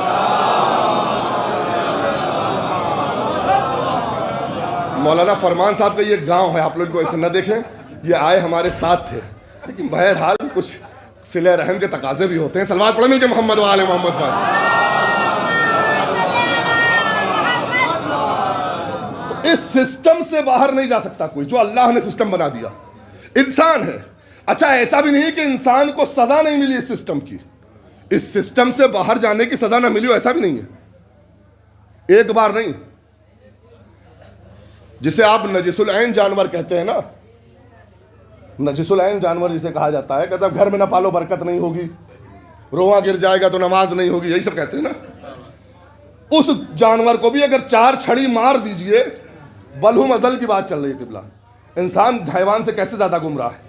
मौलाना फरमान साहब का ये गांव है, आप लोग को ऐसे न देखें, ये आए हमारे साथ थे, लेकिन बहरहाल कुछ सिले रहम के तकाजे भी होते हैं। सलावत पढ़ने के मोहम्मद वाले मोहम्मद पर। तो इस सिस्टम से बाहर नहीं जा सकता कोई, जो अल्लाह ने सिस्टम बना दिया। इंसान है, अच्छा ऐसा भी नहीं कि इंसान को सजा नहीं मिली इस सिस्टम की, इस सिस्टम से बाहर जाने की सजा ना मिली हो, ऐसा भी नहीं है। एक बार नहीं, जिसे आप नजिसुल ऐन जानवर कहते हैं ना, नजिसुल ऐन जानवर जिसे कहा जाता है, कहता है घर में ना पालो बरकत नहीं होगी, रोआ गिर जाएगा तो नमाज नहीं होगी, यही सब कहते हैं ना। उस जानवर को भी अगर 4 छड़ी मार दीजिए, बलहुम अजल की बात चल रही है किबला, इंसान हैवान से कैसे ज्यादा गुमराह है।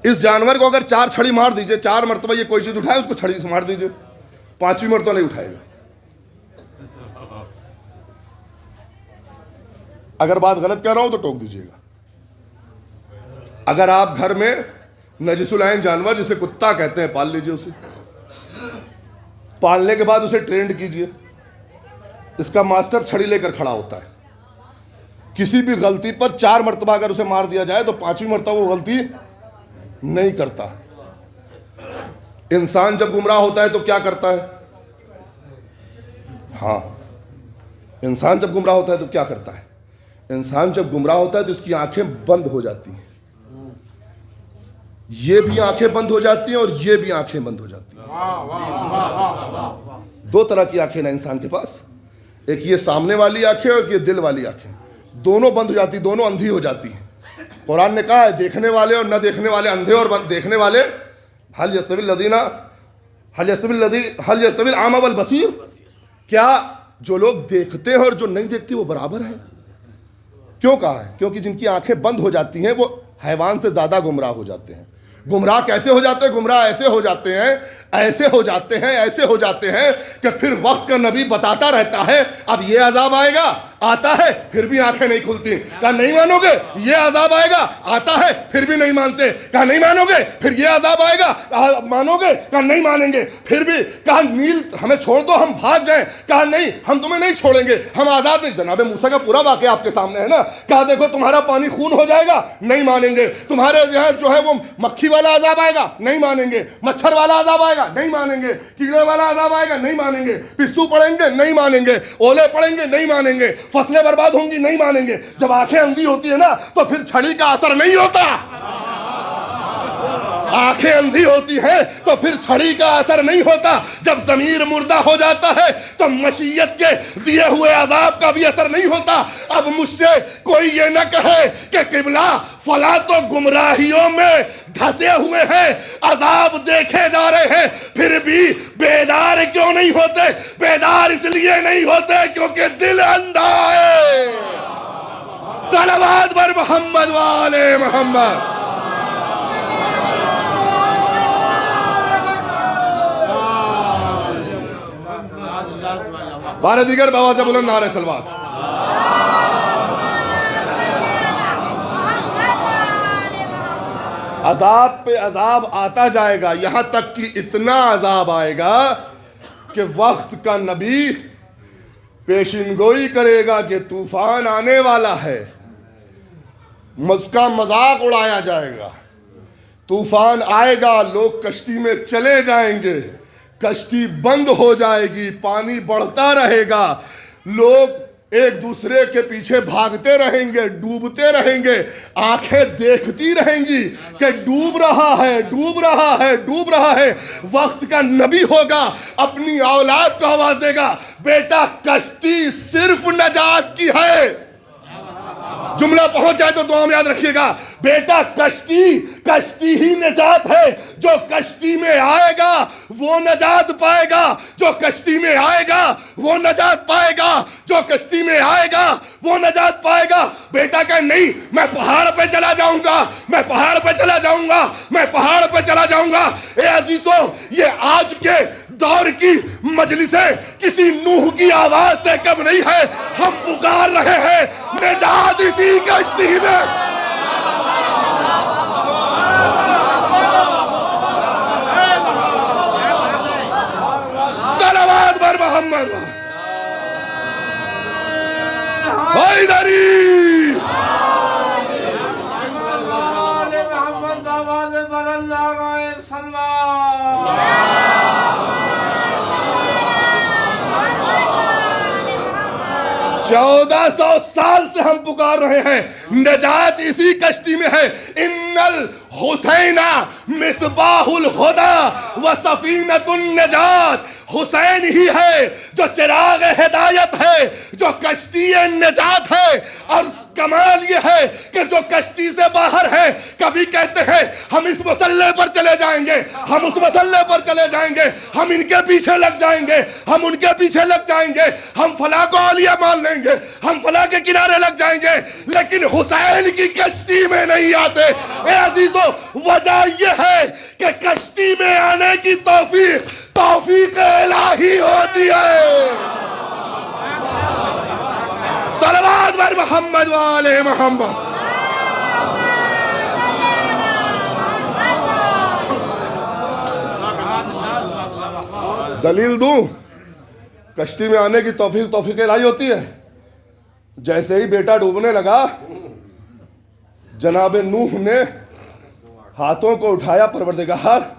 इस जानवर को अगर 4 छड़ी मार दीजिए, 4 मरतबा ये कोई चीज उठाए, उसको छड़ी से मार दीजिए, 5वीं मरतबा नहीं उठाएगा। अगर बात गलत कह रहा हूं तो टोक दीजिएगा। अगर आप घर में नजिसुल ऐन जानवर जिसे कुत्ता कहते हैं पाल लीजिए, उसे पालने के बाद उसे ट्रेंड कीजिए। इसका मास्टर छड़ी लेकर खड़ा होता है, किसी भी गलती पर 4 मरतबा अगर उसे मार दिया जाए तो 5वीं मरतबा वो गलती नहीं करता। इंसान जब गुमराह होता है तो क्या करता है? हाँ, इंसान जब गुमराह होता है तो क्या करता है? इंसान जब गुमराह होता है तो उसकी आंखें बंद हो जाती हैं, ये भी आंखें बंद हो जाती हैं और ये भी आंखें बंद हो जाती हैं। 2 तरह की आंखें ना इंसान के पास, एक ये सामने वाली आंखें और ये दिल वाली आंखें, दोनों बंद हो जाती, दोनों अंधी हो जाती हैं। कुरान ने कहा है देखने वाले और न देखने वाले, अंधे और देखने वाले, हल यस्तविल आमा वल बसीर, क्या जो लोग देखते हैं और जो नहीं देखते वो बराबर है? क्यों कहा है? क्योंकि जिनकी आंखें बंद हो जाती हैं वो हैवान से ज्यादा गुमराह हो जाते हैं। गुमराह कैसे हो जाते हैं? गुमराह ऐसे हो जाते हैं, ऐसे हो जाते हैं, ऐसे हो जाते हैं कि फिर वक्त का नबी बताता रहता है अब ये अजाब आएगा, आता है फिर भी आंखें नहीं खुलती। कहा नहीं मानोगे, ये अजाब आएगा, आता है फिर भी नहीं मानते। कहा नहीं मानोगे, फिर ये अजाब आएगा, मानोगे? कहा नहीं मानेंगे, फिर भी। कहा नील हमें छोड़ दो, हम भाग जाएं। कहा नहीं, हम तुम्हें नहीं छोड़ेंगे, हम आजाद नहीं। जनाब मूसा का पूरा वाकया आपके सामने है ना। कहा देखो तुम्हारा पानी खून हो जाएगा, नहीं मानेंगे। तुम्हारे यहाँ जो है वो मक्खी वाला अजाब आएगा, नहीं मानेंगे। मच्छर वाला अजाब आएगा, नहीं मानेंगे। कीड़े वाला अजाब आएगा, नहीं मानेंगे। पिस्सू पड़ेंगे, नहीं मानेंगे। ओले पड़ेंगे, नहीं मानेंगे। फसलें बर्बाद होंगी, नहीं मानेंगे। जब आंखें अंधी होती है ना तो फिर छड़ी का असर नहीं होता। आंखें अंधी होती हैं तो फिर छड़ी का असर नहीं होता। जब ज़मीर मुर्दा हो जाता है तो मशीयत के दिए हुए अजाब का भी असर नहीं होता। अब मुझसे कोई ये न कहे कि किबला फला तो गुमराहियों में धंसे हुए हैं, अजाब देखे जा रहे हैं, फिर भी बेदार क्यों नहीं होते? बेदार इसलिए नहीं होते क्योंकि दिल अंधा है। सलावत बर मोहम्मद वाले मोहम्मद। बारह दिगर बाबा से बुलंद नारे सलवात। अजाब पे अजाब आता जाएगा, यहां तक कि इतना अजाब आएगा कि वक्त का नबी पेशिनगोई करेगा कि तूफान आने वाला है। उसका मजाक उड़ाया जाएगा, तूफान आएगा, लोग कश्ती में चले जाएंगे, कश्ती बंद हो जाएगी, पानी बढ़ता रहेगा, लोग एक दूसरे के पीछे भागते रहेंगे, डूबते रहेंगे, आंखें देखती रहेंगी कि डूब रहा है, डूब रहा है, डूब रहा है। वक्त का नबी होगा, अपनी औलाद को आवाज देगा, बेटा कश्ती सिर्फ नजात की है। जुमला पहुंच जाए तो दुआ में याद रखिएगा। बेटा कश्ती ही निजात है, जो कश्ती में आएगा वो नजात पाएगा, जो कश्ती में आएगा वो नजात पाएगा, जो कश्ती में आएगा वो नजात पाएगा। बेटा कहे नहीं, मैं पहाड़ पे चला जाऊंगा, मैं पहाड़ पे चला जाऊंगा, मैं पहाड़ पे चला जाऊंगा। ए अजीजों, ये आज के दौर की मजलिसें किसी नूह की आवाज से कम नहीं है। हम पुकार रहे हैं निजात इसी कश्ती में। सलावत बर मोहम्मद हैदरी। मोहम्मद आवाज बुलंद नाराए सलवा। 1400 साल से हम पुकार रहे हैं, नजात इसी कश्ती में है। इन्नल हुसैना मिसबाहुल हुदा व सफीनतुन नजात। हुसैन ही है जो चिराग हिदायत है, जो कश्ती नजात है। और कमाल ये है कि जो कश्ती से बाहर है, कभी कहते हैं हम इस मसल्ले पर चले जाएंगे, हम उस मसल्ले पर चले जाएंगे, हम इनके पीछे लग जाएंगे, हम उनके पीछे लग जाएंगे, हम फला को औलिया मान लेंगे, हम फला के किनारे लग जाएंगे, लेकिन हुसैन की कश्ती में नहीं आते। ए अजीजों, वजह यह है कि कश्ती में आने की तौफीक इलाही होती है। सलवात बर मोहम्मद वाले मोहम्मद। दलील दूं, कश्ती में आने की तौफीक इलाही होती है। जैसे ही बेटा डूबने लगा, जनाब नूह ने हाथों को उठाया, परवरदिगार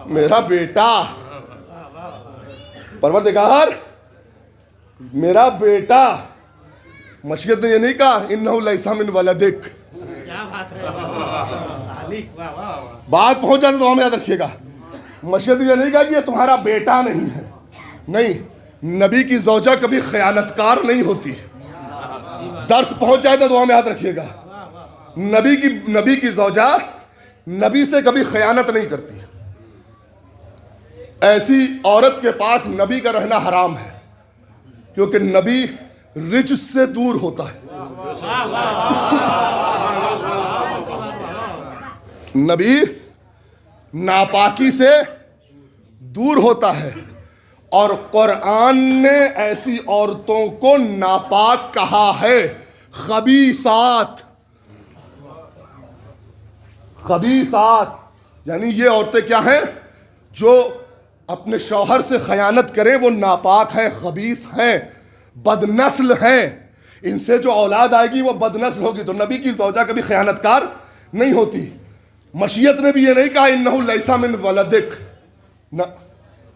मेरा बेटा, परवरदिगार मेरा बेटा। मशयत ने ये नहीं कहा इन्नहु लैसा मिन वलदिक। बात पहुंच जाए तो हम याद रखिएगा, मशयत ये नहीं कहा कि ये तुम्हारा बेटा नहीं है। नहीं, नबी की ज़ौजा कभी खयानतकार नहीं होती। दर्स पहुंच जाए तो दुआ में याद रखिएगा, नबी की ज़ौजा नबी से कभी खयानत नहीं करती। ऐसी औरत के पास नबी का रहना हराम है, क्योंकि नबी रिच से दूर होता है। नबी नापाकी से दूर होता है, और कुरान ने ऐसी औरतों को नापाक कहा है। खबीसात, खबीसात यानी ये औरतें क्या हैं? जो अपने शौहर से खयानत करें, वो नापाक हैं, खबीस हैं, बदनस्ल हैं। इनसे जो औलाद आएगी वो बदनस्ल होगी। तो नबी की ज़ौजा कभी खयानतकार नहीं होती। मशीयत ने भी ये नहीं कहा इन्नहु लैसा मिन वलदिक, ना,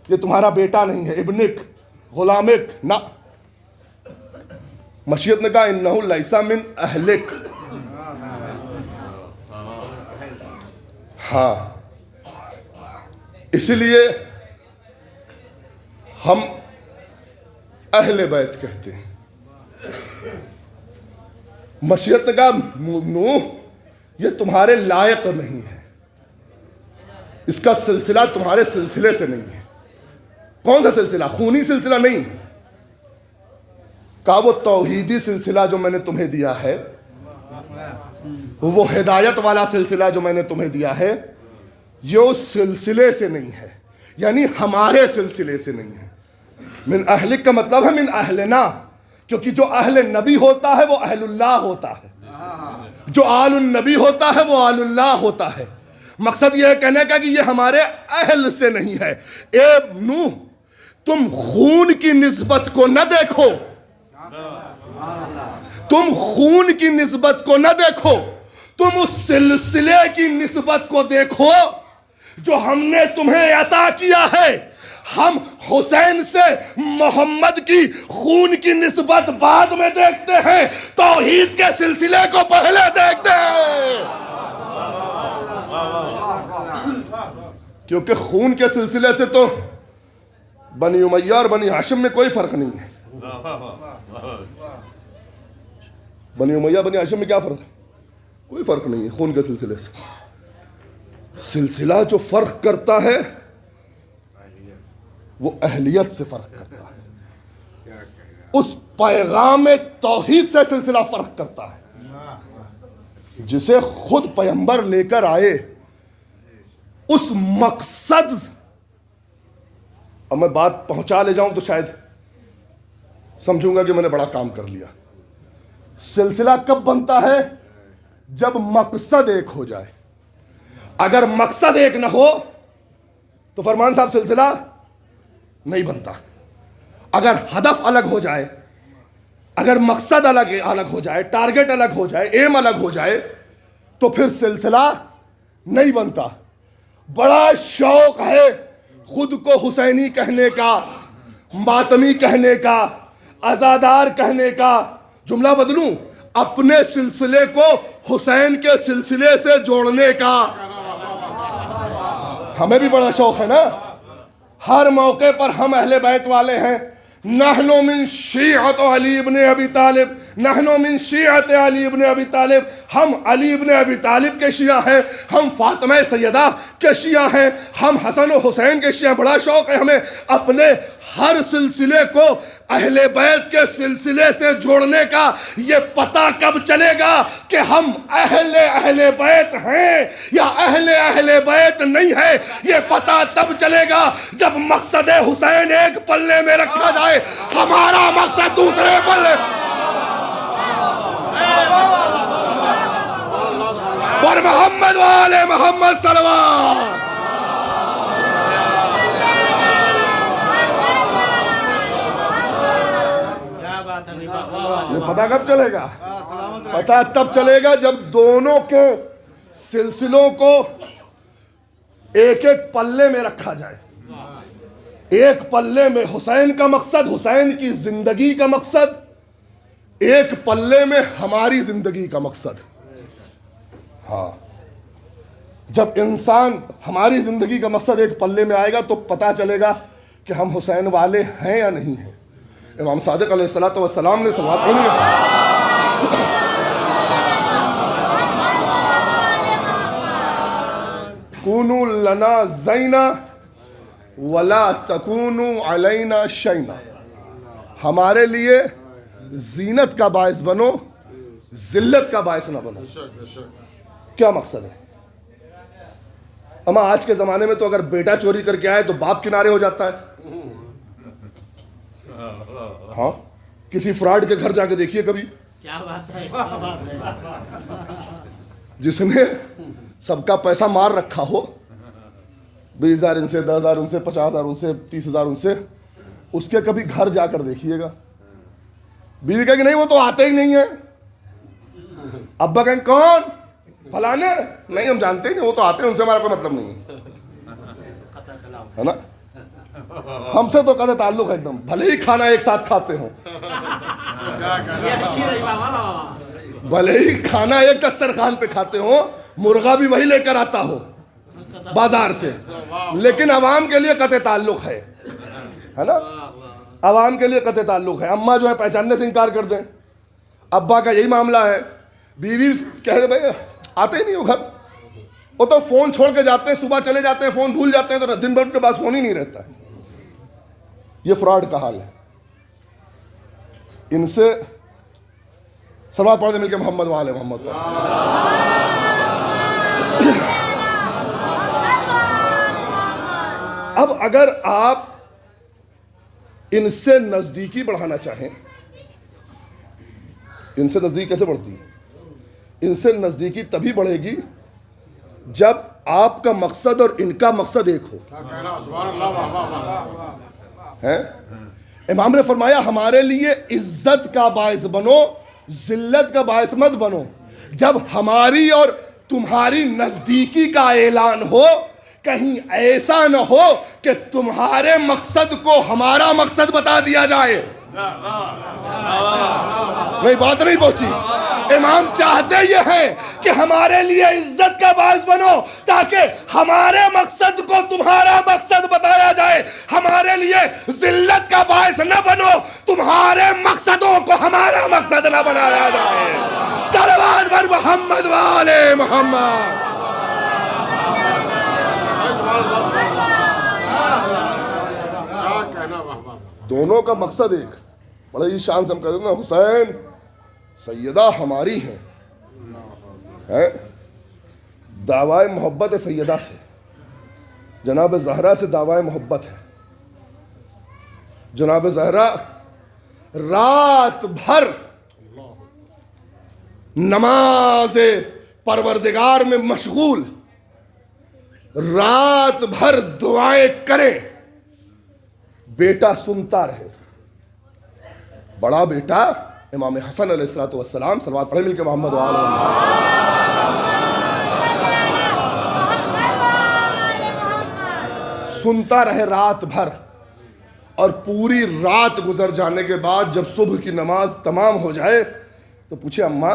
ये तुम्हारा बेटा नहीं है, इब्निक, गुलामिक, ना। मशीयत ने कहा इन्नहु लैसा मिन अहलिक। हाँ, इसलिए हम अहले बैत कहते हैं। मशीयत का नूह ये तुम्हारे लायक नहीं है, इसका सिलसिला तुम्हारे सिलसिले से नहीं है। कौन सा सिलसिला? खूनी सिलसिला नहीं, का वो तौहीदी सिलसिला जो मैंने तुम्हें दिया है, वो हिदायत वाला सिलसिला जो मैंने तुम्हें दिया है, ये उस सिलसिले से नहीं है, यानी हमारे सिलसिले से नहीं है। मिन अहलिक का मतलब है मिन अहलना, क्योंकि जो अहले नबी होता है वो अहलुल्लाह होता है, जो आलुन नबी होता है वो आलुल्लाह होता है। मकसद यह है कहने का कि ये हमारे अहल से नहीं है। ए नूह, तुम खून की निस्बत को न देखो, तुम खून की निस्बत को न देखो, तुम उस सिलसिले की निस्बत को देखो जो हमने तुम्हें अता किया है। हम हुसैन से मोहम्मद की खून की निस्बत बाद में देखते हैं, तौहीद के सिलसिले को पहले देखते हैं। क्योंकि खून के सिलसिले से तो बनी उमैया और बनी हाशिम में कोई फर्क नहीं है। बनी उमैया बनी हाशिम में क्या फ़र्क है? कोई फ़र्क नहीं है खून के सिलसिले से। सिलसिला जो फ़र्क करता है वो अहलियत से फ़र्क करता है, उस पैगाम तौहीद से सिलसिला फ़र्क करता है जिसे खुद पैगंबर लेकर आए। उस मकसद, अब मैं बात पहुंचा ले जाऊं तो शायद समझूंगा कि मैंने बड़ा काम कर लिया। सिलसिला कब बनता है? जब मकसद एक हो जाए। अगर मकसद एक ना हो तो फरमान साहब सिलसिला नहीं बनता। अगर हदफ अलग हो जाए, अगर मकसद अलग हो जाए, टारगेट अलग हो जाए, एम अलग हो जाए, तो फिर सिलसिला नहीं बनता। बड़ा शौक है खुद को हुसैनी कहने का, मातमी कहने का, आज़ादार कहने का। जुमला बदलूं, अपने सिलसिले को हुसैन के सिलसिले से जोड़ने का। हमें भी बड़ा शौक है ना, हर मौके पर हम अहले बैत वाले हैं। नहनो मिन शिअत अली इब्न अबी तालिब, नहनो मिन शिअत अली इब्न अबी तालिब। हम अली इब्न अबी तालिब के शिया हैं, हम फातिमा सैयदा के शिया हैं, हम हसन और हुसैन के शिया। बड़ा शौक है हमें अपने हर सिलसिले को अहले बैत के सिलसिले से जोड़ने का। ये पता कब चलेगा कि हम अहले बैत हैं या अहले बैत नहीं है? ये पता तब चलेगा जब मकसद हुसैन एक पल्ले में रखा जाए, हमारा मकसद दूसरे पल्ले। और मोहम्मद वाले मोहम्मद सल्लल्लाहु। ये पता कब चलेगा? पता तब चलेगा जब दोनों के सिलसिलों को एक एक पल्ले में रखा जाए। एक पल्ले में हुसैन का मकसद, हुसैन की जिंदगी का मकसद, एक पल्ले में हमारी जिंदगी का मकसद। हाँ, जब इंसान हमारी जिंदगी का मकसद एक पल्ले में आएगा तो पता चलेगा कि हम हुसैन वाले हैं या नहीं हैं। इमाम सादिक अलैहिस्सलातु वस्सलाम ने सलात पढ़ी कूनू लना ज़ैना वला तकूनू अलैना शैना। हमारे लिए जीनत का बायस बनो, जिल्लत का बायस ना बनो। क्या मकसद है? अमा आज के ज़माने में तो अगर बेटा चोरी करके आए तो बाप किनारे हो जाता है। हाँ, किसी फ्रॉड के घर जाके देखिए कभी। क्या बात है, क्या बात है। जिसने सबका पैसा मार रखा हो, 20,000 इनसे, 10,000 उनसे, 50,000 उनसे, 30,000 उनसे, उसके कभी घर जाकर देखिएगा। बीवी कहेगी नहीं वो तो आते ही नहीं है। अब्बा कहेंगे कौन? फलाने? नहीं हम जानते ही नहीं, वो तो आते हैं, उनसे हमारा कोई मतलब नहीं है ना। हमसे तो कदे ताल्लुक है एकदम, भले ही खाना एक साथ खाते हो, भले ही खाना एक दस्तरखान पे खाते हो, मुर्गा भी वही लेकर आता हो बाजार से, लेकिन अवाम के लिए कते ताल्लुक है ना। अवाम के लिए कते ताल्लुक है। अम्मा जो है पहचानने से इनकार कर दें। अब्बा का यही मामला है। बीवी कह दे भाई आते ही नहीं हो घर, वो तो फोन छोड़ के जाते हैं, सुबह चले जाते हैं, फोन भूल जाते हैं, तो दिन भर के पास फोन ही नहीं रहता है। ये फ्रॉड का हाल है। इनसे सलवात पढ़ दे मिलके मोहम्मद वाले मोहम्मद। अब अगर आप इनसे नजदीकी बढ़ाना चाहें, इनसे नजदीक कैसे बढ़ती है? इनसे नजदीकी तभी बढ़ेगी जब आपका मकसद और इनका मकसद एक हो। है इमाम ने फरमाया हमारे लिए इज्जत का बायस बनो, जिल्लत का बायस मत बनो। जब हमारी और तुम्हारी नजदीकी का ऐलान हो, कहीं ऐसा न हो कि तुम्हारे मकसद को हमारा मकसद बता दिया जाए। नहीं, बात नहीं पहुंची। इमाम चाहते ये हैं कि हमारे लिए इज्जत का बायस बनो ताकि हमारे मकसद को तुम्हारा मकसद बताया जाए, हमारे लिए जिल्लत का बायस न बनो, तुम्हारे मकसदों को हमारा मकसद न बनाया जाए। सलवात पर मोहम्मद वाले मोहम्मद। दोनों का मकसद एक, बड़े ही शान से हम कहते हैं ना, हुसैन सैयदा हमारी है, दावाए मोहब्बत है सैयदा से, जनाब ज़हरा से दावाए मोहब्बत है। जनाब ज़हरा रात भर नमाज परवरदिगार में मशगूल, रात भर दुआएं करें, बेटा सुनता रहे। बड़ा बेटा इमाम हसन अलैहिस्सलातु वस्सलाम, सलवात पढ़े मिलके मोहम्मद वाले, सुनता रहे रात भर। और पूरी रात गुजर जाने के बाद जब सुबह की नमाज तमाम हो जाए तो पूछे, अम्मा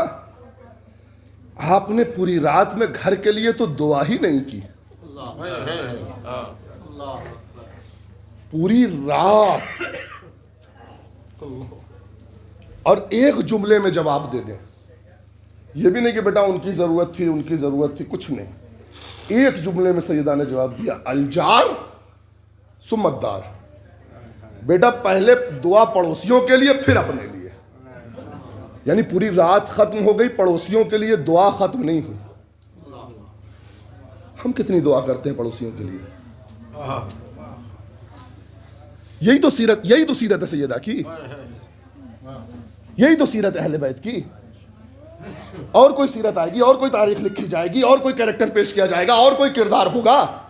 आपने पूरी रात में घर के लिए तो दुआ ही नहीं की। पूरी रात, और एक जुमले में जवाब दे दें। ये भी नहीं कि बेटा उनकी ज़रूरत थी, उनकी ज़रूरत थी, कुछ नहीं। एक जुमले में सैयदा ने जवाब दिया, अलजार सुम्मतदार। बेटा पहले दुआ पड़ोसियों के लिए, फिर अपने लिए। यानी पूरी रात खत्म हो गई, पड़ोसियों के लिए दुआ खत्म नहीं हुई। हम कितनी दुआ करते हैं पड़ोसियों के लिए। यही तो सीरत है सैयदा की, यही तो सीरत है अहले बैत की। और कोई सीरत आएगी, और कोई तारीख लिखी जाएगी, और कोई कैरेक्टर पेश किया जाएगा, और कोई किरदार होगा।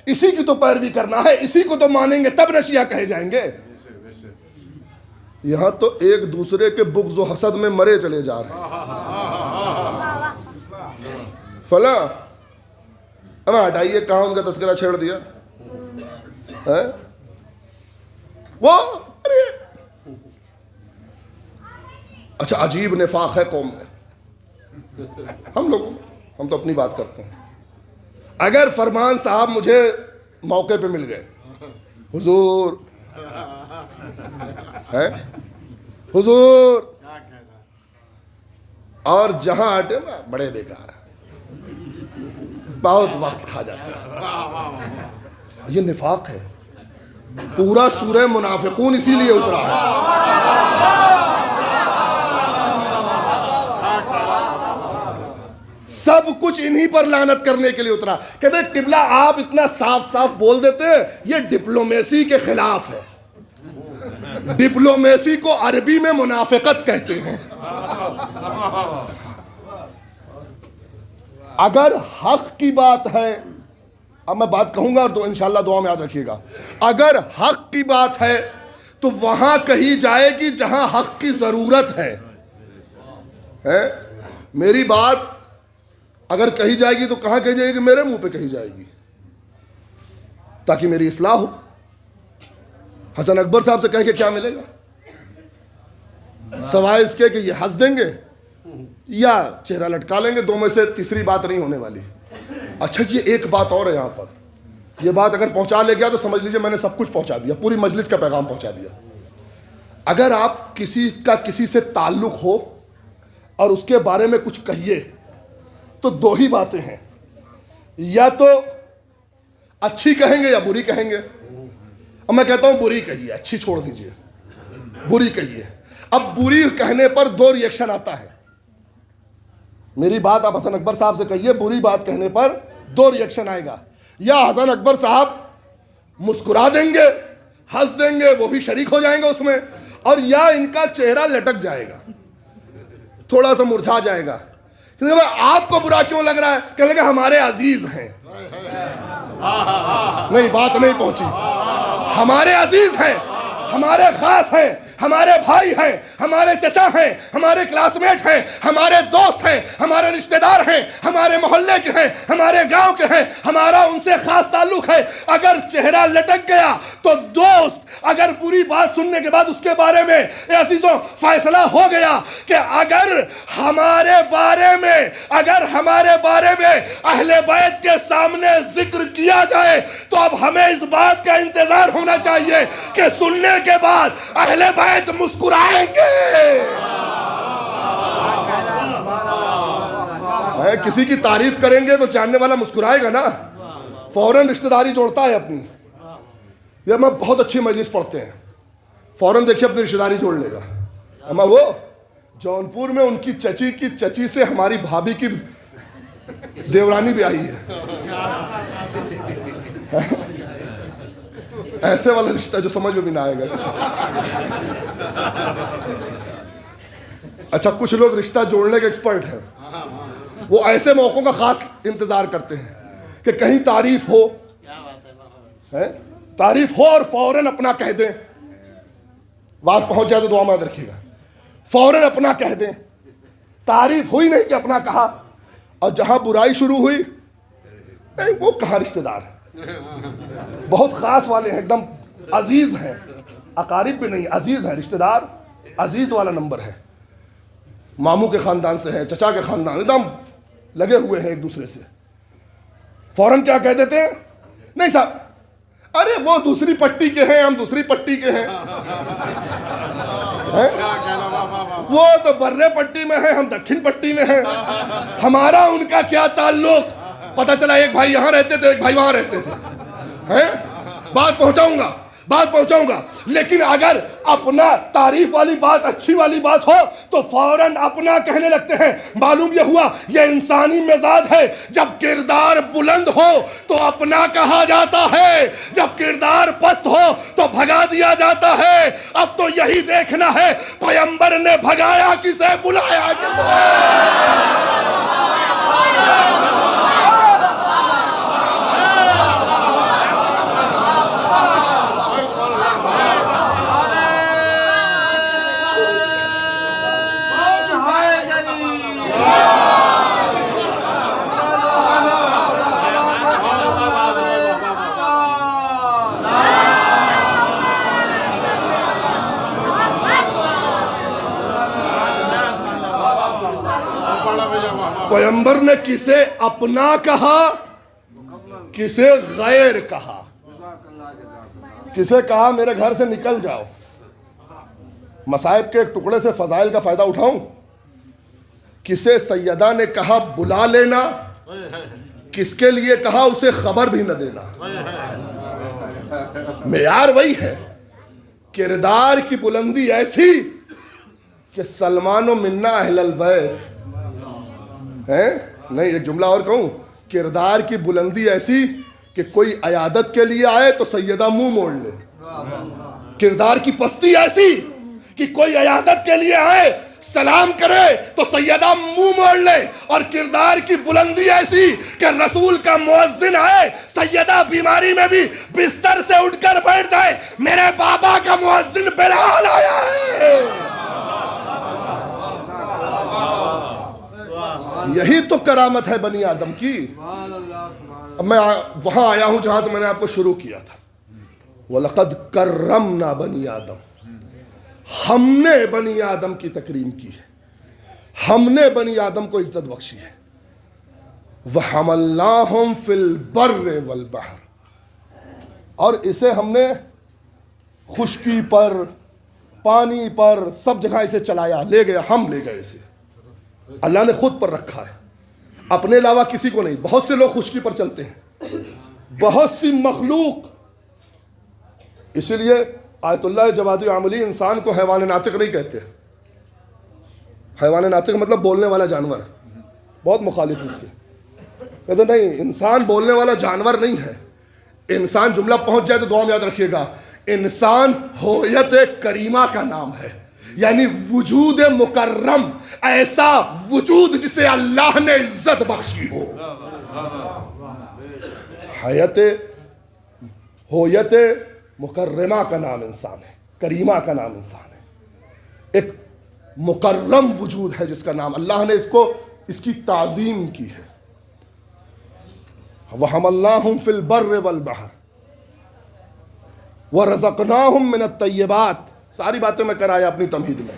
इसी की तो पैरवी करना है, इसी को तो मानेंगे तब नशिया कहे जाएंगे। यहां तो एक दूसरे के बुग़्ज़ व हसद में मरे चले जा रहे हैं। फला अब हटाइए, कहां उनका तस्करा छेड़ दिया है वो। अरे अच्छा, अजीब निफाक है कौम में। हम तो अपनी बात करते हैं। अगर फरमान साहब मुझे मौके पे मिल गए, हुजूर है हुजूर, और जहां हटे ना बड़े बेकार, बहुत वक्त खा जाते हैं। ये निफाक है। पूरा सूरह मुनाफिकून इसीलिए उतरा है। सब कुछ इन्हीं पर लानत करने के लिए उतरा। कहते किबला आप इतना साफ साफ बोल देते हैं, ये डिप्लोमेसी के खिलाफ है। डिप्लोमेसी को अरबी में मुनाफिकत कहते हैं। अगर हक की बात है, अब मैं बात कहूंगा तो इंशाल्लाह दुआ में याद रखिएगा, अगर हक की बात है तो वहां कही जाएगी जहां हक की जरूरत है? मेरी बात अगर कही जाएगी तो कहां कही जाएगी? मेरे मुंह पे कही जाएगी, ताकि मेरी इस्लाह हो। हसन अकबर साहब से कह के क्या मिलेगा, सवाए इसके कि ये हंस देंगे या चेहरा लटका लेंगे, दो में से तीसरी बात नहीं होने वाली। अच्छा, ये एक बात और है यहाँ पर, ये बात अगर पहुंचा ले गया तो समझ लीजिए मैंने सब कुछ पहुंचा दिया, पूरी मजलिस का पैगाम पहुंचा दिया। अगर आप किसी का किसी से ताल्लुक हो और उसके बारे में कुछ कहिए तो दो ही बातें हैं, या तो अच्छी कहेंगे या बुरी कहेंगे। अब मैं कहता हूं बुरी कहिए, अच्छी छोड़ दीजिए, बुरी कहिए। अब बुरी कहने पर दो रिएक्शन आता है। मेरी बात आप हसन अकबर साहब से कहिए, बुरी बात कहने पर दो रिएक्शन आएगा। या हसन अकबर साहब मुस्कुरा देंगे, हंस देंगे, वो भी शरीक हो जाएंगे उसमें, और या इनका चेहरा लटक जाएगा, थोड़ा सा मुरझा जाएगा। क्योंकि आपको बुरा क्यों लग रहा है? कहने लगे हमारे अजीज हैं। नहीं, बात नहीं पहुंची। हमारे अजीज हैं, हमारे खास हैं, हमारे भाई हैं, हमारे चचा हैं, हमारे क्लासमेट हैं, हमारे दोस्त हैं, हमारे रिश्तेदार हैं, हमारे मोहल्ले के हैं, हमारे गांव के हैं, हमारा उनसे खास ताल्लुक है। अगर चेहरा लटक गया तो दोस्त, अगर पूरी बात सुनने के बाद उसके बारे में अजीजों फैसला हो गया कि अगर हमारे बारे में अहले बैत के सामने जिक्र किया जाए तो अब हमें इस बात का इंतजार होना चाहिए कि सुनने के बाद अहले बैत मुस्कुराएंगे। किसी की तारीफ करेंगे तो जानने वाला मुस्कुराएगा ना, फौरन रिश्तेदारी जोड़ता है अपनी। ये मैं बहुत अच्छी मजलिस पढ़ते हैं, फौरन देखिए अपनी रिश्तेदारी जोड़ लेगा। अम्मा वो जौनपुर में उनकी चची की चची से हमारी भाभी की देवरानी भी आई है। ऐसे वाला रिश्ता जो समझ में भी ना आएगा किसी। अच्छा, कुछ लोग रिश्ता जोड़ने के एक्सपर्ट हैं, वो ऐसे मौकों का खास इंतजार करते हैं कि कहीं तारीफ हो, तारीफ हो और फौरन अपना कह दें। बात पहुंच जाए तो दुआ में याद रखिएगा, फौरन अपना कह दें। तारीफ हुई नहीं कि अपना कहा, और जहां बुराई शुरू हुई वो कहाँ रिश्तेदार, बहुत खास वाले हैं, एकदम अजीज हैं, अकारिब भी नहीं, अजीज है रिश्तेदार, अजीज वाला नंबर है। मामू के खानदान से है, चचा के खानदान, एकदम लगे हुए हैं एक दूसरे से। फौरन क्या कह देते हैं, नहीं साहब, अरे वो दूसरी पट्टी के हैं, हम दूसरी पट्टी के हैं, वो तो बर्रे पट्टी में है, हम दक्षिण पट्टी में हैं, हमारा उनका क्या ताल्लुक। पता चला एक भाई यहां रहते थे, एक भाई वहां रहते थे, हैं? बात पहुंचाऊंगा, लेकिन अगर अपना तारीफ वाली बात, अच्छी वाली बात हो तो फौरन अपना कहने लगते हैं। मालूम यह हुआ, यह इंसानी मिजाज है। जब किरदार बुलंद हो तो अपना कहा जाता है, जब किरदार पस्त हो तो भगा दिया जाता है। अब तो यही देखना है पैगंबर ने भगाया किसे, बुलाया किसे। पैगंबर ने किसे अपना कहा, किसे गैर कहा। किसे कहा मेरे घर से निकल जाओ, मसाइब के एक टुकड़े से फजाइल का फायदा उठाऊं। किसे सैयदा ने कहा बुला लेना, किसके लिए कहा उसे खबर भी न देना। मेयार वही है, किरदार की बुलंदी ऐसी कि सलमान व मिन्ना अहलल बैत है। नहीं, एक जुमला और कहूं, किरदार की बुलंदी ऐसी कि कोई अयादत के लिए आए तो सैयदा मुंह मोड़ ले। किरदार की पस्ती ऐसी कि कोई अयादत के लिए आए, सलाम करे तो सैयदा मुंह मोड़ ले। और किरदार की बुलंदी ऐसी कि रसूल का मुअज्जिन आए, सैयदा बीमारी में भी बिस्तर से उठकर बैठ जाए, मेरे बाबा का मुअज्जिन बिलाल आया है। यही तो करामत है बनी आदम की। अब मैं वहां आया हूं जहां से मैंने आपको शुरू किया था, वलक़द कर्रमना बनी आदम। हमने बनी आदम की तकरीम की है, हमने बनी आदम को इज्जत बख्शी है। वहमलनाहुम फिल बर्र वल बहर, और इसे हमने खुश्की पर, पानी पर, सब जगह इसे चलाया, ले गए, हम ले गए इसे। अल्लाह ने खुद पर रखा है, अपने अलावा किसी को नहीं। बहुत से लोग खुश्की पर चलते हैं, बहुत सी मखलूक। इसीलिए आयतुल्लाह जवादी आमली इंसान को हैवान नातिक नहीं कहते। हैवान नातिक मतलब बोलने वाला जानवर, बहुत मुखालिफ है इसके। कहते नहीं, इंसान बोलने वाला जानवर नहीं है। इंसान जुमला पहुंच जाए तो दुआ में याद रखिएगा, इंसान होयत करीमा का नाम है, यानी वजूद मुकर्रम, ऐसा वजूद जिसे अल्लाह ने इज्जत बख्शी हो। होयत मुकर्रमा का नाम इंसान है, करीमा का नाम इंसान है। एक मुकर्रम वजूद है जिसका नाम अल्लाह ने इसकी ताज़ीम की है। वहमल्नाहुम फिल बर्र वल बहर व रज़क़नाहुम मिनत तय्यबात, सारी बातें मैं कराया अपनी तमहीद में।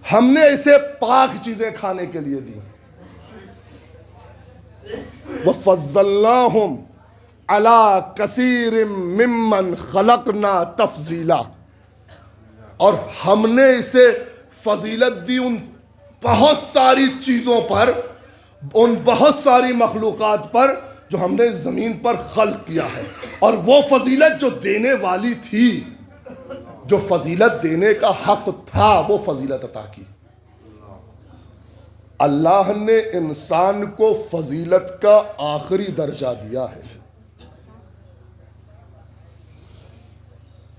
हमने इसे पाक चीजें खाने के लिए दी। व फज़्ज़लनाहुम अला कसीरिम मिम्मन खलकना तफजीला, और हमने इसे फजीलत दी उन बहुत सारी चीज़ों पर, उन बहुत सारी मखलूक़ात पर जो हमने ज़मीन पर खल्क़ किया है। और वो फजीलत जो देने वाली थी, जो फजीलत देने का हक था, वो फजीलत अता की। अल्लाह ने इंसान को फजीलत का आखिरी दर्जा दिया है।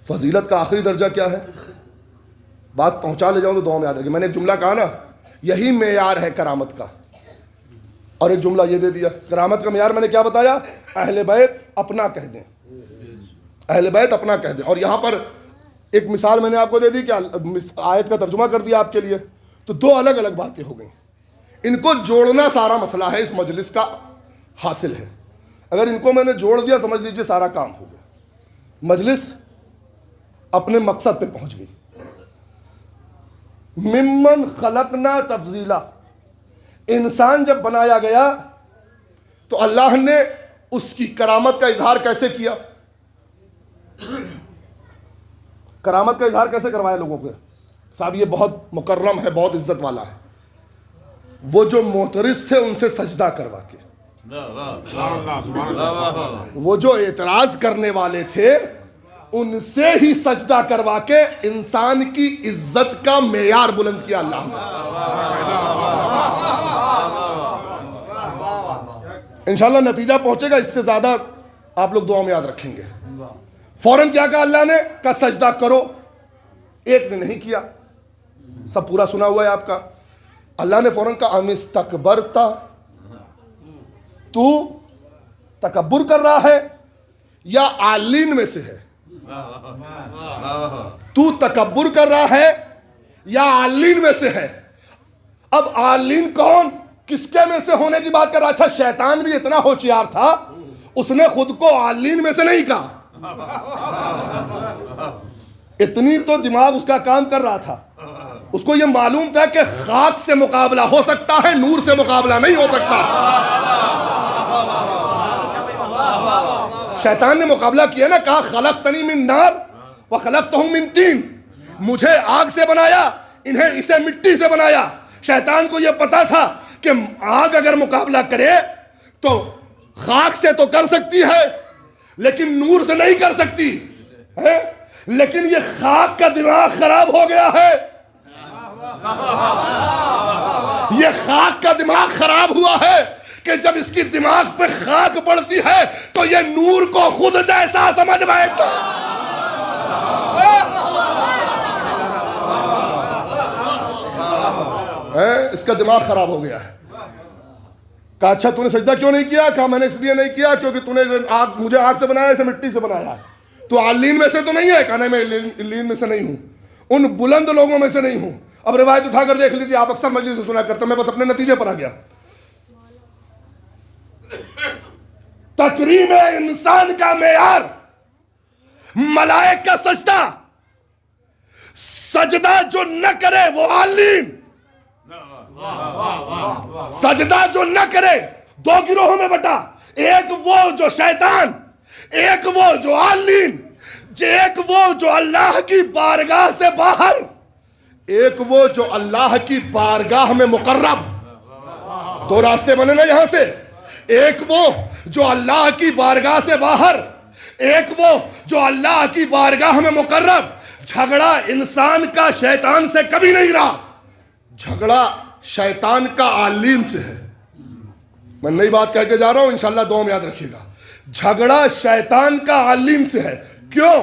फजीलत का आखिरी दर्जा क्या है? बात पहुंचा ले जाऊं तो दुआ में याद रखिए। मैंने एक जुमला कहा ना, यही मेयार है करामत का, और एक जुमला ये दे दिया। करामत का मेयार मैंने क्या बताया? अहले बैत अपना कह दें, अहले बैत अपना कह दें। और यहां पर एक मिसाल मैंने आपको दे दी कि आयत का तर्जुमा कर दिया आपके लिए, तो दो अलग अलग बातें हो गई। इनको जोड़ना सारा मसला है, इस मजलिस का हासिल है। अगर इनको मैंने जोड़ दिया, समझ लीजिए सारा काम हो गया, मजलिस अपने मकसद पे पहुंच गई। मिम्मन खलकना तफजीला, इंसान जब बनाया गया तो अल्लाह ने उसकी करामत का इजहार कैसे किया? करामत का इजहार कैसे करवाया लोगों को? साहब ये बहुत मुकर्रम है, बहुत इज्जत वाला है। वो जो मोहतरिस थे उनसे सजदा करवा के, वो जो एतराज करने वाले थे उनसे ही सजदा करवा के इंसान की इज्जत का मेयार बुलंद किया अल्लाह ने। इंशाल्लाह नतीजा पहुंचेगा, इससे ज्यादा आप लोग दुआ में याद रखेंगे। फौरन क्या कहा अल्लाह ने? का सजदा करो। एक ने नहीं किया, सब पूरा सुना हुआ है आपका। अल्लाह ने फौरन कहा अमिस्तकबरता, तू तकब्बुर कर रहा है या आलीन में से है? तू तकब्बुर कर रहा है या आलीन में से है? अब आलीन कौन, किसके में से होने की बात कर रहा था? शैतान भी इतना होशियार था, उसने खुद को आलीन में से नहीं कहा। इतनी तो दिमाग उसका काम कर रहा था, उसको यह मालूम था कि खाक से मुकाबला हो सकता है, नूर से मुकाबला नहीं हो सकता। शैतान ने मुकाबला किया ना, कहा खलक़तनी मिन नार व खलक़तहू मिन तीन, मुझे आग से बनाया, इन्हें इसे मिट्टी से बनाया। शैतान को यह पता था कि आग अगर मुकाबला करे तो खाक से तो कर सकती है, लेकिन नूर से नहीं कर सकती है। लेकिन यह खाक का दिमाग खराब हो गया है, यह खाक का दिमाग खराब हुआ है कि जब इसकी दिमाग पे खाक पड़ती है तो ये नूर को खुद जैसा समझ बैठता है। इसका दिमाग खराब हो गया है। कहा अच्छा तूने सजदा क्यों नहीं किया? कहा मैंने इसलिए नहीं किया क्योंकि तूने मुझे आग से बनाया, इसे मिट्टी से बनाया। तो आलीन में से तो नहीं है? कहा नहीं, मैं लीन में से नहीं हूं, उन बुलंद लोगों में से नहीं हूं। अब रिवायत उठाकर देख लीजिए, आप अक्सर मजलिस से सुना करते, मैं बस अपने नतीजे पर आ गया। तकरीम इंसान का मेयार मलाइक का सजदा, सजदा जो न करे वो आलीन, सजदा जो न करे दो गिरोहों में बटा, एक वो जो शैतान, एक वो जो आलीन, एक वो जो अल्लाह की बारगाह से बाहर, एक वो जो अल्लाह की बारगाह में मुकर्रब। दो रास्ते बने ना यहां से, एक वो जो अल्लाह की बारगाह से बाहर, एक वो जो अल्लाह की बारगाह में मुकर्रब। झगड़ा इंसान का शैतान से कभी नहीं रहा, झगड़ा शैतान का आलीन से है। मैं नई बात कह के जा रहा हूं, इंशाल्लाह दुआ में याद रखिएगा। झगड़ा शैतान का आलीन से है। क्यों?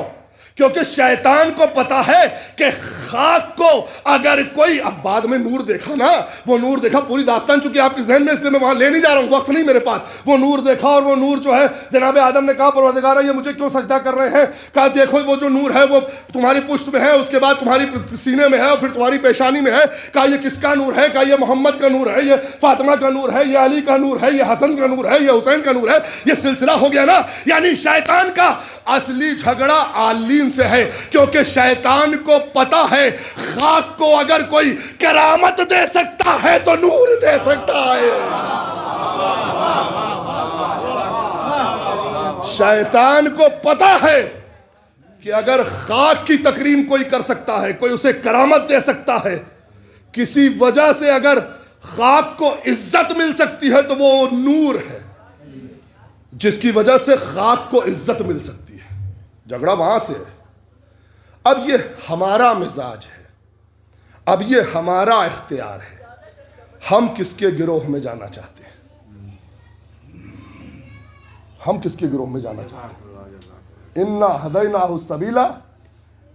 क्योंकि शैतान को पता है कि खाक को अगर कोई, अब बाद में नूर देखा ना, वो नूर देखा, पूरी दास्तान चूंकि आपके जहन में, इसलिए मैं वहां ले नहीं जा रहा हूं, वक्त नहीं मेरे पास। वो नूर देखा और वो नूर जो है, जनाब आदम ने कहा परवरदिगार ये मुझे क्यों सजदा कर रहे हैं? कहा देखो वो जो नूर है वो तुम्हारी पुष्ट में है, उसके बाद तुम्हारी सीने में है और फिर तुम्हारी पेशानी में है। कहा ये किसका नूर है? कहा ये मोहम्मद का नूर है, ये फातिमा का नूर है, ये अली का नूर है, ये हसन का नूर है, ये हुसैन का नूर है। ये सिलसिला हो गया ना। यानी शैतान का असली झगड़ा आलीन से है, क्योंकि शैतान को पता है खाक को अगर कोई करामत दे सकता है तो नूर दे सकता है। शैतान को पता है कि अगर खाक की तकरीम कोई कर सकता है, कोई उसे करामत दे सकता है, किसी वजह से अगर खाक को इज्जत मिल सकती है तो वो नूर है जिसकी वजह से खाक को इज्जत मिल सकती है। झगड़ा वहां से है। अब ये हमारा मिजाज है, अब ये हमारा इख्तियार है, हम किसके गिरोह में जाना चाहते हैं? हम किसके गिरोह में जाना चाहते हैं? इन्ना हदैनाहु सबीला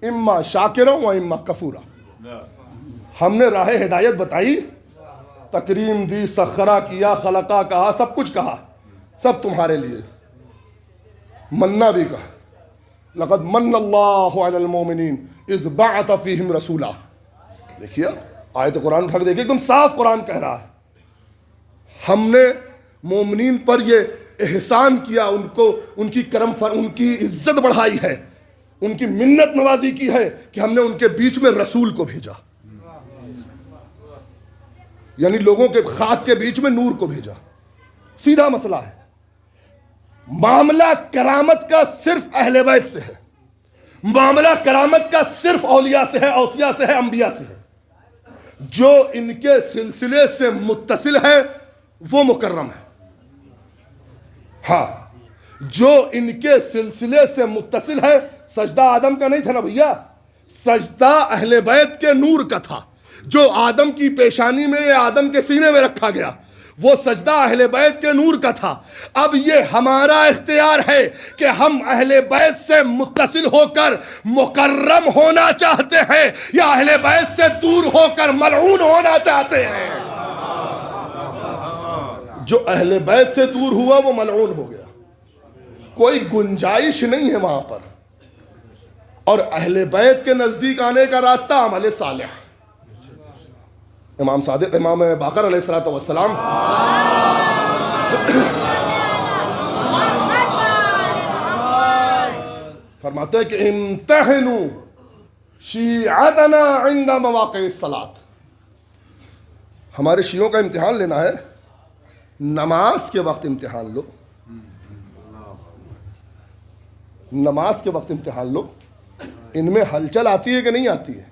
इम्मा शाकिरा व इम्मा कफूरा। हमने राह हिदायत बताई, तकरीम दी, सखरा किया, खलका कहा, सब कुछ कहा, सब तुम्हारे लिए। मन्ना भी कहा, लक़द मन्नल्लाहु अलल मोमिनीन इज़ बअथ फ़ीहिम रसूला। देखिए आयत कुरान उठा के देखिए, एकदम साफ कुरान कह रहा है। हमने मोमिनीन पर ये एहसान किया, उनको उनकी करम फर, उनकी इज्जत बढ़ाई है, उनकी मिन्नत नवाजी की है कि हमने उनके बीच में रसूल को भेजा, यानी लोगों के खाक के बीच में नूर को भेजा। सीधा मसला है। मामला करामत का सिर्फ अहले बैत से है, मामला करामत का सिर्फ औलिया से है, औसिया से है, अंबिया से है। जो इनके सिलसिले से मुत्तसिल है वो मुकर्रम है। हाँ, जो इनके सिलसिले से मुत्तसिल है, सजदा आदम का नहीं था ना भैया, सजदा अहले बैत के नूर का था, जो आदम की पेशानी में या आदम के सीने में रखा गया, वो सजदा अहले बैत के नूर का था। अब ये हमारा इख्तियार है कि हम अहले बैत से मुत्तसिल होकर मुकर्रम होना चाहते हैं या अहले बैत से दूर होकर मलऊन होना चाहते हैं। जो अहले बैत से दूर हुआ वो मलऊन हो गया, कोई गुंजाइश नहीं है वहां पर। और अहले बैत के नजदीक आने का रास्ता अमल सालिह। इमाम सादिक, इमाम बाकर अलैहिस्सलातु वस्सलाम फरमाते हैं कि इम्तहनु शिअतना इंदा मवाक़िस सलात। हमारे शियों का इम्तिहान लेना है, नमाज के वक्त इम्तिहान लो, नमाज के वक्त इम्तिहान लो। इनमें हलचल आती है कि नहीं आती है?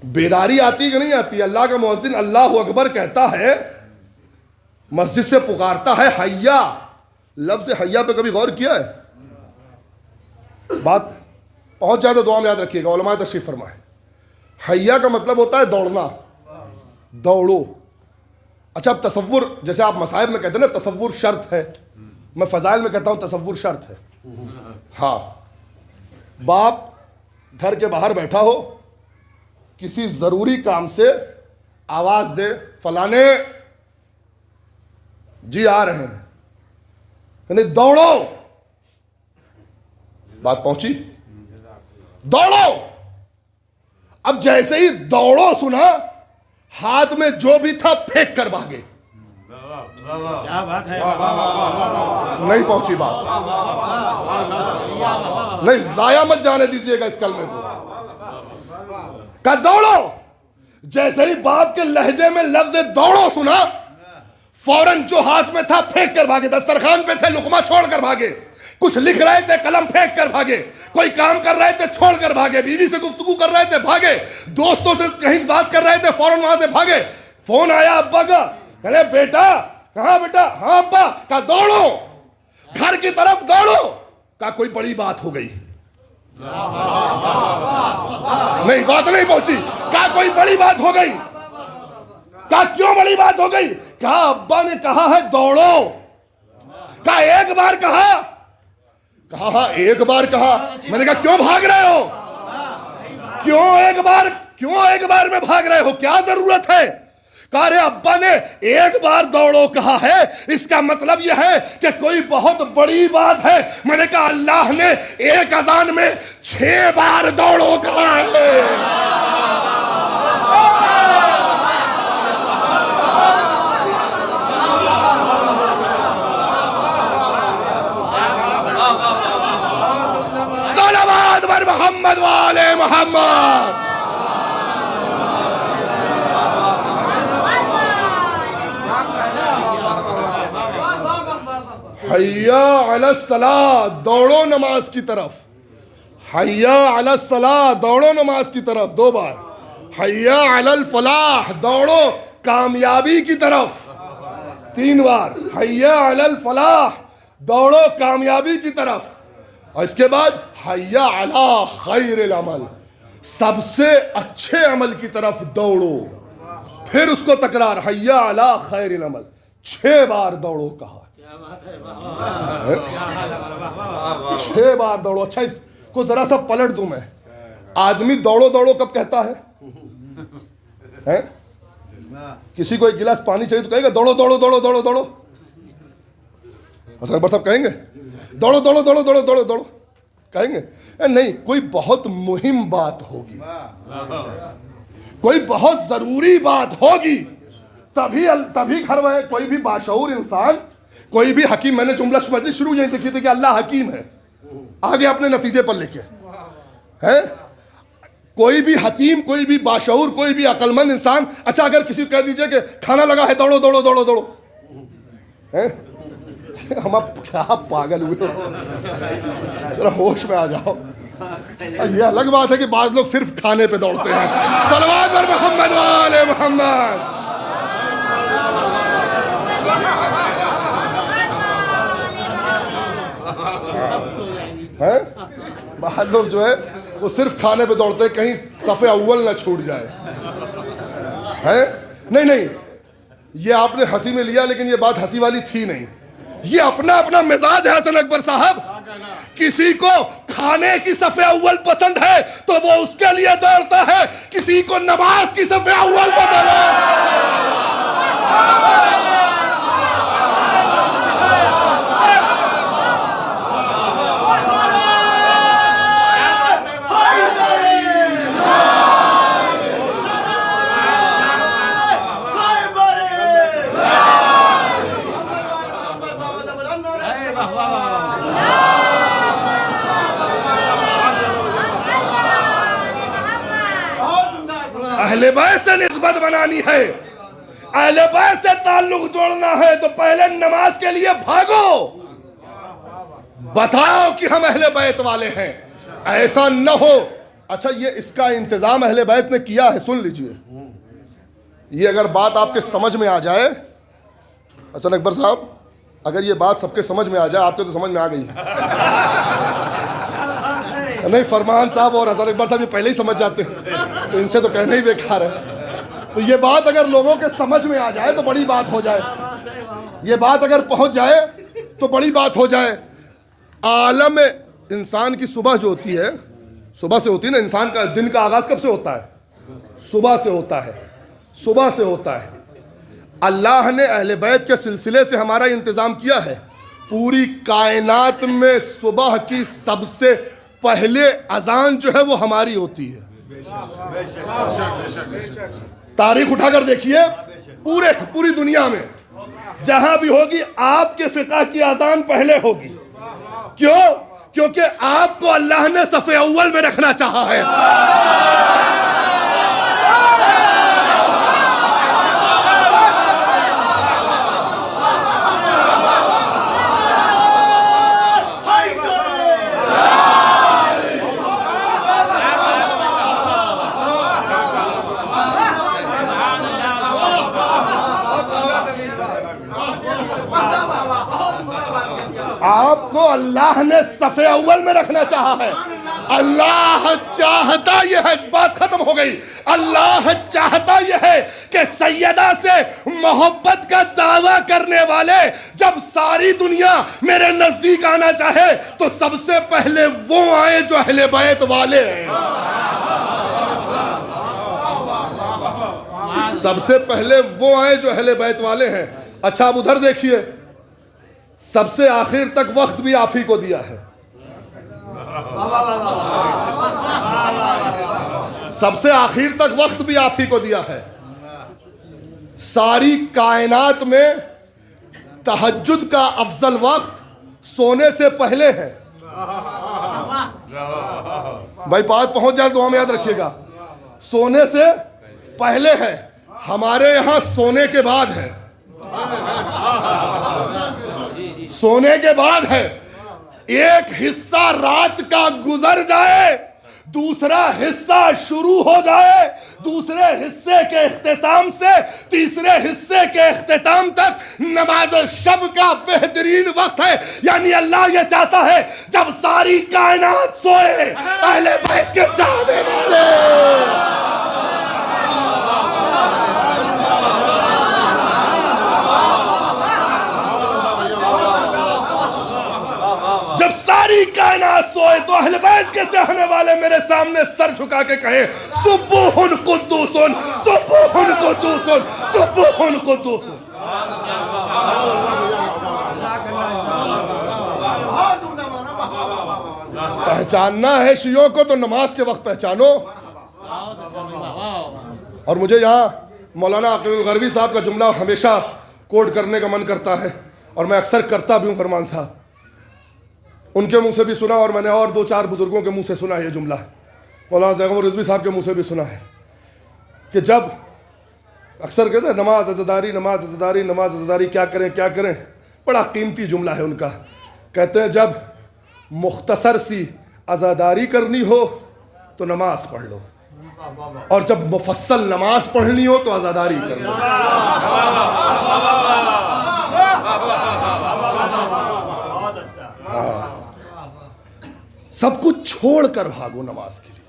बेदारी आती है कि नहीं आती है? अल्लाह का मुअज्जिन अल्लाहु अकबर कहता है, मस्जिद से पुकारता है हय्या। लफ्ज़ हय्या पे कभी गौर किया है? बात पहुंच जाए तो दुआ में याद रखिएगा, उलमा तशरीफ फरमाए। हय्या का मतलब होता है दौड़ना, दौड़ो। अच्छा, अब तसव्वुर, जैसे आप मसाइब में कहते हैं ना तसव्वुर शर्त है, मैं फ़ज़ाइल में कहता हूँ तसव्वुर शर्त है। हाँ, बाप घर के बाहर बैठा हो, किसी ज़रूरी काम से आवाज़ दे, फलाने जी आ रहे हैं, यानी दौड़ो। बात पहुंची, दौड़ो। अब जैसे ही दौड़ो सुना, हाथ में जो भी था फेंक कर भागे। क्या बात है। नहीं पहुंची बात, नहीं, जाया मत जाने दीजिएगा इस कलमे को। कहा दौड़ो। जैसे ही बाप के लहजे में लफ्ज दौड़ो सुना, फौरन जो हाथ में था फेंक कर भागे। दस्तरखान पे थे, लुकमा छोड़ कर भागे। कुछ लिख रहे थे, कलम फेंक कर भागे। कोई काम कर रहे थे, छोड़ कर भागे। बीवी से गुफ्तगू कर रहे थे, भागे। दोस्तों से कहीं बात कर रहे थे, फौरन वहां से भागे। फोन आया अब्बा का, अरे बेटा, कहाँ बेटा? हाँ अब्बा। कहा दौड़ो, घर की तरफ दौड़ो। कहा कोई बड़ी बात हो गई? नहीं, बात नहीं पहुंची। कहा कोई बड़ी बात हो गई? कहा क्यों बड़ी बात हो गई? कहा अब्बा ने कहा है दौड़ो। कहा एक बार कहा? कहा हाँ एक बार कहा। मैंने कहा क्यों भाग रहे हो, क्यों एक बार में भाग रहे हो, क्या जरूरत है। कहा रे अब्बा ने एक बार दौड़ो कहा है, इसका मतलब यह है कि कोई बहुत बड़ी बात है। मैंने कहा अल्लाह ने एक अजान में 6 बार दौड़ो कहा है। सलावत बर मोहम्मद वाले मोहम्मद। हय्या अला सलाह, दौड़ो नमाज की तरफ। हय्या अला सलाह, दौड़ो नमाज की तरफ 2 बार। हय्या अलल फलाह, दौड़ो कामयाबी की तरफ 3 बार। हय्या अलल फलाह, दौड़ो कामयाबी की तरफ। और इसके बाद हय्या अला खैरिल अमल, सबसे अच्छे अमल की तरफ दौड़ो। फिर उसको तकरार, हय्या अला खैरिल अमल, 6 बार दौड़ो कहा। 6 बार दौड़ो। अच्छा इसको जरा सा पलट दूं मैं, आदमी दौड़ो दौड़ो कब कहता है? किसी को एक गिलास पानी चाहिए तो कहेगा दौड़ो दौड़ो दौड़ो दौड़ो दौड़ो। हसन अकबर साहब कहेंगे दौड़ो दौड़ो दौड़ो दौड़ो दौड़ो दौड़ो कहेंगे? नहीं, कोई बहुत मुहिम बात होगी, कोई बहुत जरूरी बात होगी, तभी घर में कोई भी बाशऊर इंसान, कोई भी हकीम, मैंने जुमला समझनी शुरू यहीं से की थी कि अल्लाह हकीम है, आगे अपने नतीजे पर लेके है। कोई भी हकीम, कोई भी बाशऊर, कोई भी अक्लमंद इंसान, अच्छा अगर किसी को कह दीजिए कि खाना लगा है दौड़ो दौड़ो दौड़ो दौड़ो, हैं? हम अब क्या पागल हुए, जरा होश में आ जाओ। ये अलग बात है कि बाज लोग सिर्फ खाने पे दौड़ते हैं। सल्लल्लाहु अलैहि मोहम्मद वाले मोहम्मद। हैं? बाज लोग जो है वो सिर्फ खाने पे दौड़ते हैं, कहीं सफ़े अव्वल ना छूट जाए। हैं? नहीं, ये आपने हंसी में लिया, लेकिन ये बात हंसी वाली थी नहीं। ये अपना अपना मिजाज है हसन अकबर साहब। किसी को खाने की सफ़े अव्वल पसंद है तो वो उसके लिए दौड़ता है, किसी को नमाज की सफ़े अव्वल पसंद है। अहले बैत से निस्बत बनानी है, अहले बैत से ताल्लुक जोड़ना है तो पहले नमाज के लिए भागो, बताओ कि हम अहले बैत वाले हैं, ऐसा न हो। अच्छा ये इसका इंतजाम अहले बैत ने किया है, सुन लीजिए। ये अगर बात आपके समझ में आ जाए, हसन अकबर साहब, अगर ये बात सबके समझ में आ जाए, आपके तो समझ में आ गई नहीं, फरमान साहब और हसन अकबर साहब ये पहले ही समझ जाते हैं, तो इनसे तो कहना ही बेकार है। तो ये बात अगर लोगों के समझ में आ जाए तो बड़ी बात हो जाए, ये बात अगर पहुंच जाए तो बड़ी बात हो जाए। आलम इंसान की सुबह जो होती है, सुबह से होती है ना, इंसान का दिन का आगाज कब से होता है? सुबह से होता है, सुबह से होता है। अल्लाह ने अहले बैत के सिलसिले से हमारा इंतज़ाम किया है। पूरी कायनात में सुबह की सबसे पहले अजान जो है वो हमारी होती है। तारीख उठाकर देखिए, पूरी दुनिया में जहां भी होगी आपके फिक़ह की अजान पहले होगी। क्यों? क्योंकि आपको अल्लाह ने सफ़े अव्वल में रखना चाहा है। आपको अल्लाह ने सफ़े अव्वल में रखना चाहा है। अल्लाह चाहता यह है, बात खत्म हो गई। अल्लाह चाहता यह है कि सैयदा से मोहब्बत का दावा करने वाले जब सारी दुनिया मेरे नजदीक आना चाहे तो सबसे पहले वो आए जो अहले बैत वाले हैं। सबसे पहले वो आए जो अहले बैत वाले हैं। अच्छा, अब उधर देखिए, सबसे आखिर तक वक्त भी आप ही को दिया है। सबसे आखिर तक वक्त भी आप ही को दिया है। सारी कायनात में तहज्जुद का अफजल वक्त सोने से पहले है। भाई बात पहुंच जाए तो हम याद रखिएगा, सोने से पहले है। हमारे यहां सोने के बाद है, सोने के बाद है। एक हिस्सा रात का गुजर जाए, दूसरा हिस्सा शुरू हो जाए, दूसरे हिस्से के इख्तिताम से तीसरे हिस्से के इख्तिताम तक नमाज शब का बेहतरीन वक्त है। यानी अल्लाह ये चाहता है जब सारी कायनात सोए, अहले बैत के चाहने वाले जब सारी कायनात सोए तो अहले बैत के चाहने वाले मेरे सामने सर झुका के कहे सुब्बुहुन कुद्दूसुन, सुब्बुहुन कुद्दूसुन, सुब्बुहुन कुद्दूसुन। पहचानना है शियों को तो नमाज के वक्त पहचानो। और मुझे यहाँ मौलाना अकील गरवी साहब का जुमला हमेशा कोट करने का मन करता है और मैं अक्सर करता भी हूँ। फरमान साहब, उनके मुंह से भी सुना और मैंने और दो चार बुजुर्गों के मुंह से सुना ये जुमला। मौलाना ज़ैगम रिजवी साहब के मुंह से भी सुना है कि जब अक्सर कहते हैं नमाज अज़ादारी, नमाज अज़ादारी, नमाज अज़ादारी, क्या करें क्या करें। बड़ा कीमती जुमला है उनका। कहते हैं जब मुख्तसर सी अज़ादारी करनी हो तो नमाज पढ़ लो, और जब मुफस्सल नमाज पढ़नी हो तो अज़ादारी कर लो। सब कुछ छोड़कर भागो नमाज के लिए।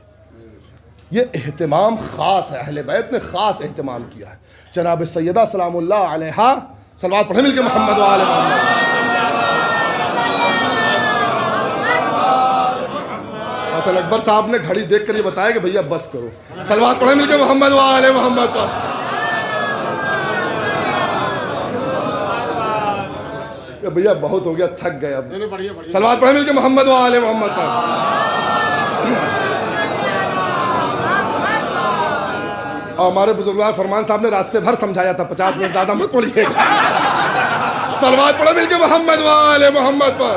ये एहतिमाम खास है, अहले बैत ने खास एहतिमाम किया है। जनाब सैयदा सलामुल्लाह अलैहा, सलवात पढ़े मिलके मोहम्मद व आले मोहम्मद। हसन अकबर साहब ने घड़ी देख कर ये बताया कि भैया बस करो, सलवात पढ़े मिलके मोहम्मद व आले मोहम्मद पर। भैया बहुत हो गया, थक गए अब। सलवात पढ़े मिलके मोहम्मद व आले मोहम्मद पर। और हमारे बुजुर्गवार फरमान साहब ने रास्ते भर समझाया था, 50 मिनट ज्यादा मत पढ़िएगा। सलवात पढ़े मिलके मोहम्मद व आले मोहम्मद पर।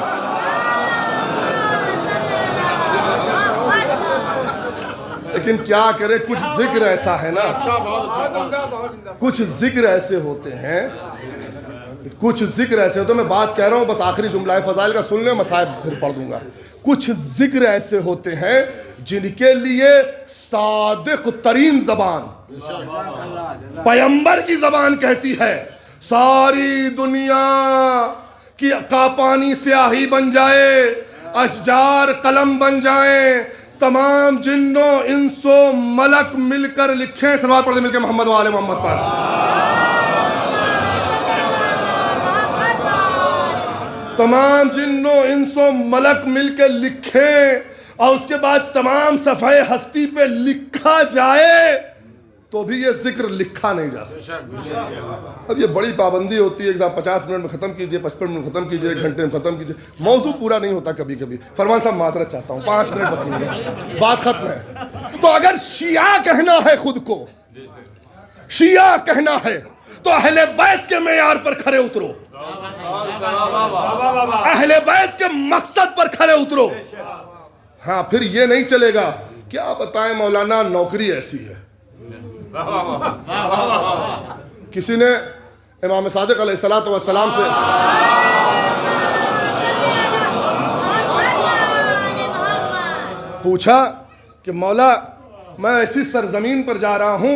लेकिन क्या करे, कुछ जिक्र ऐसा है ना, कुछ जिक्र ऐसे होते हैं, कुछ जिक्र ऐसे होते हैं। मैं बात कह रहा हूं, बस आखिरी जुमला फजाइल का सुन ले, मसाइब फिर पढ़ दूंगा। कुछ जिक्र ऐसे होते हैं जिनके लिए सादिक तरीन जबान, पैगंबर की जबान कहती है सारी दुनिया की का पानी स्याही बन जाए, अशजार कलम बन जाए, तमाम जिन्नो इंसो मलक मिलकर लिखें। सलवात पढ़े मिलके मोहम्मद वाले मोहम्मद पर। तमाम जिन्नो इंसो मलक मिलकर लिखें और उसके बाद तमाम सफ़ाए हस्ती पे लिखा जाए तो भी ये जिक्र लिखा नहीं जा सकता। अब ये बड़ी पाबंदी होती है कि 50 मिनट में ख़त्म कीजिए, 55 मिनट में ख़त्म कीजिए, 1 घंटे में ख़त्म कीजिए। मौजू पूरा नहीं होता कभी कभी। फरमान साहब माजरत चाहता हूँ, 5 मिनट बस नहीं, बात खत्म है। तो अगर शिया कहना है खुद को, शिया कहना है तो अहले बैत के मेयार पर खरे उतरो, अहले बैत के मकसद पर खरे उतरो। हाँ, फिर ये नहीं चलेगा क्या बताएं मौलाना नौकरी ऐसी है। किसी ने इमाम सादिक अलैहिस्सलातु वस्सलाम से पूछा कि मौला मैं ऐसी सरजमीन पर जा रहा हूं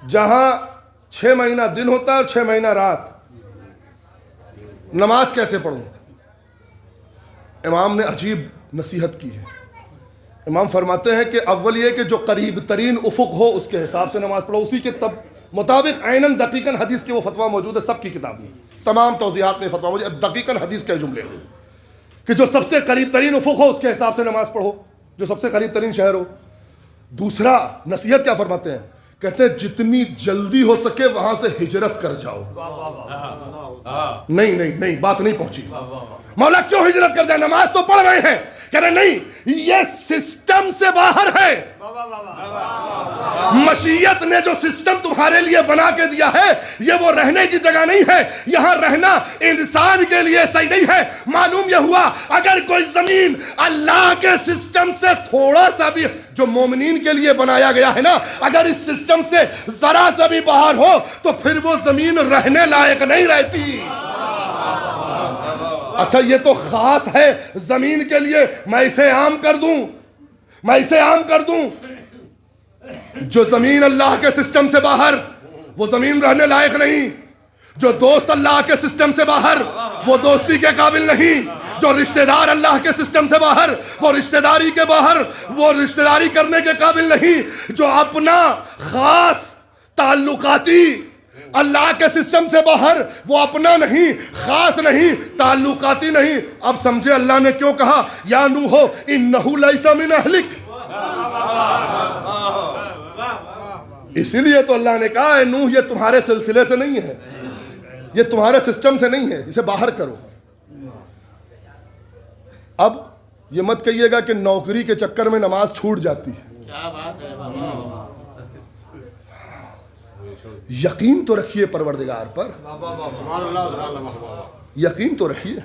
जहां 6 महीना दिन होता है और 6 महीना रात, नमाज कैसे पढ़ूं। इमाम ने अजीब नसीहत की है। इमाम फरमाते हैं कि अव्वल ये कि जो करीब तरीन उफुक हो उसके हिसाब से नमाज पढ़ो, उसी के तब मुताबिक ऐनन दकीकन हदीस के वो फतवा मौजूद है सबकी किताब में, तमाम तौज़ीहात में फतवा मौजूद, दकीकन हदीस के जुमले हो कि जो सबसे करीब तरीन उफुक हो उसके हिसाब से नमाज पढ़ो, जो सबसे करीब तरीन शहर हो। दूसरा नसीहत क्या फरमाते हैं, कहते हैं जितनी जल्दी हो सके वहां से हिजरत कर जाओ। नहीं नहीं नहीं, बात नहीं पहुंची। मौला क्यों हिजरत कर जाए, नमाज तो पढ़ रहे हैं। कह रहे नहीं, ये सिस्टम से बाहर है। मशीयत ने जो सिस्टम तुम्हारे लिए बना के दिया है ये वो रहने की जगह नहीं है, यहां रहना इंसान के लिए सही नहीं है। मालूम यह हुआ अगर कोई जमीन अल्लाह के सिस्टम से थोड़ा सा भी, जो मोमिनीन के लिए बनाया गया है ना, अगर इस सिस्टम से जरा सा भी बाहर हो तो फिर वो जमीन रहने लायक नहीं रहती। अच्छा ये तो खास है जमीन के लिए, मैं इसे आम कर दूं, मैं इसे आम कर दूं। जो जमीन अल्लाह के सिस्टम से बाहर, वो जमीन रहने लायक नहीं। जो दोस्त अल्लाह के सिस्टम से बाहर, वो दोस्ती के काबिल नहीं। जो रिश्तेदार अल्लाह के सिस्टम से बाहर, वो रिश्तेदारी के बाहर, वो रिश्तेदारी करने के काबिल नहीं। जो अपना खास ताल्लुकाती अल्लाह के सिस्टम से बाहर, वो अपना नहीं, खास नहीं, ताल्लुकाती नहीं। अब समझे अल्लाह ने क्यों कहा या नूह इन्नहु लैसा मिन अहलिक। इसीलिए तो अल्लाह ने कहा है नूह ये तुम्हारे सिलसिले से नहीं है, ये तुम्हारे सिस्टम से नहीं है, इसे बाहर करो। अब ये मत कहिएगा कि नौकरी के चक्कर में नमाज छूट जाती है। क्या बात है बाबा। यकीन तो रखिए परवरदिगार पर, यकीन तो रखिए।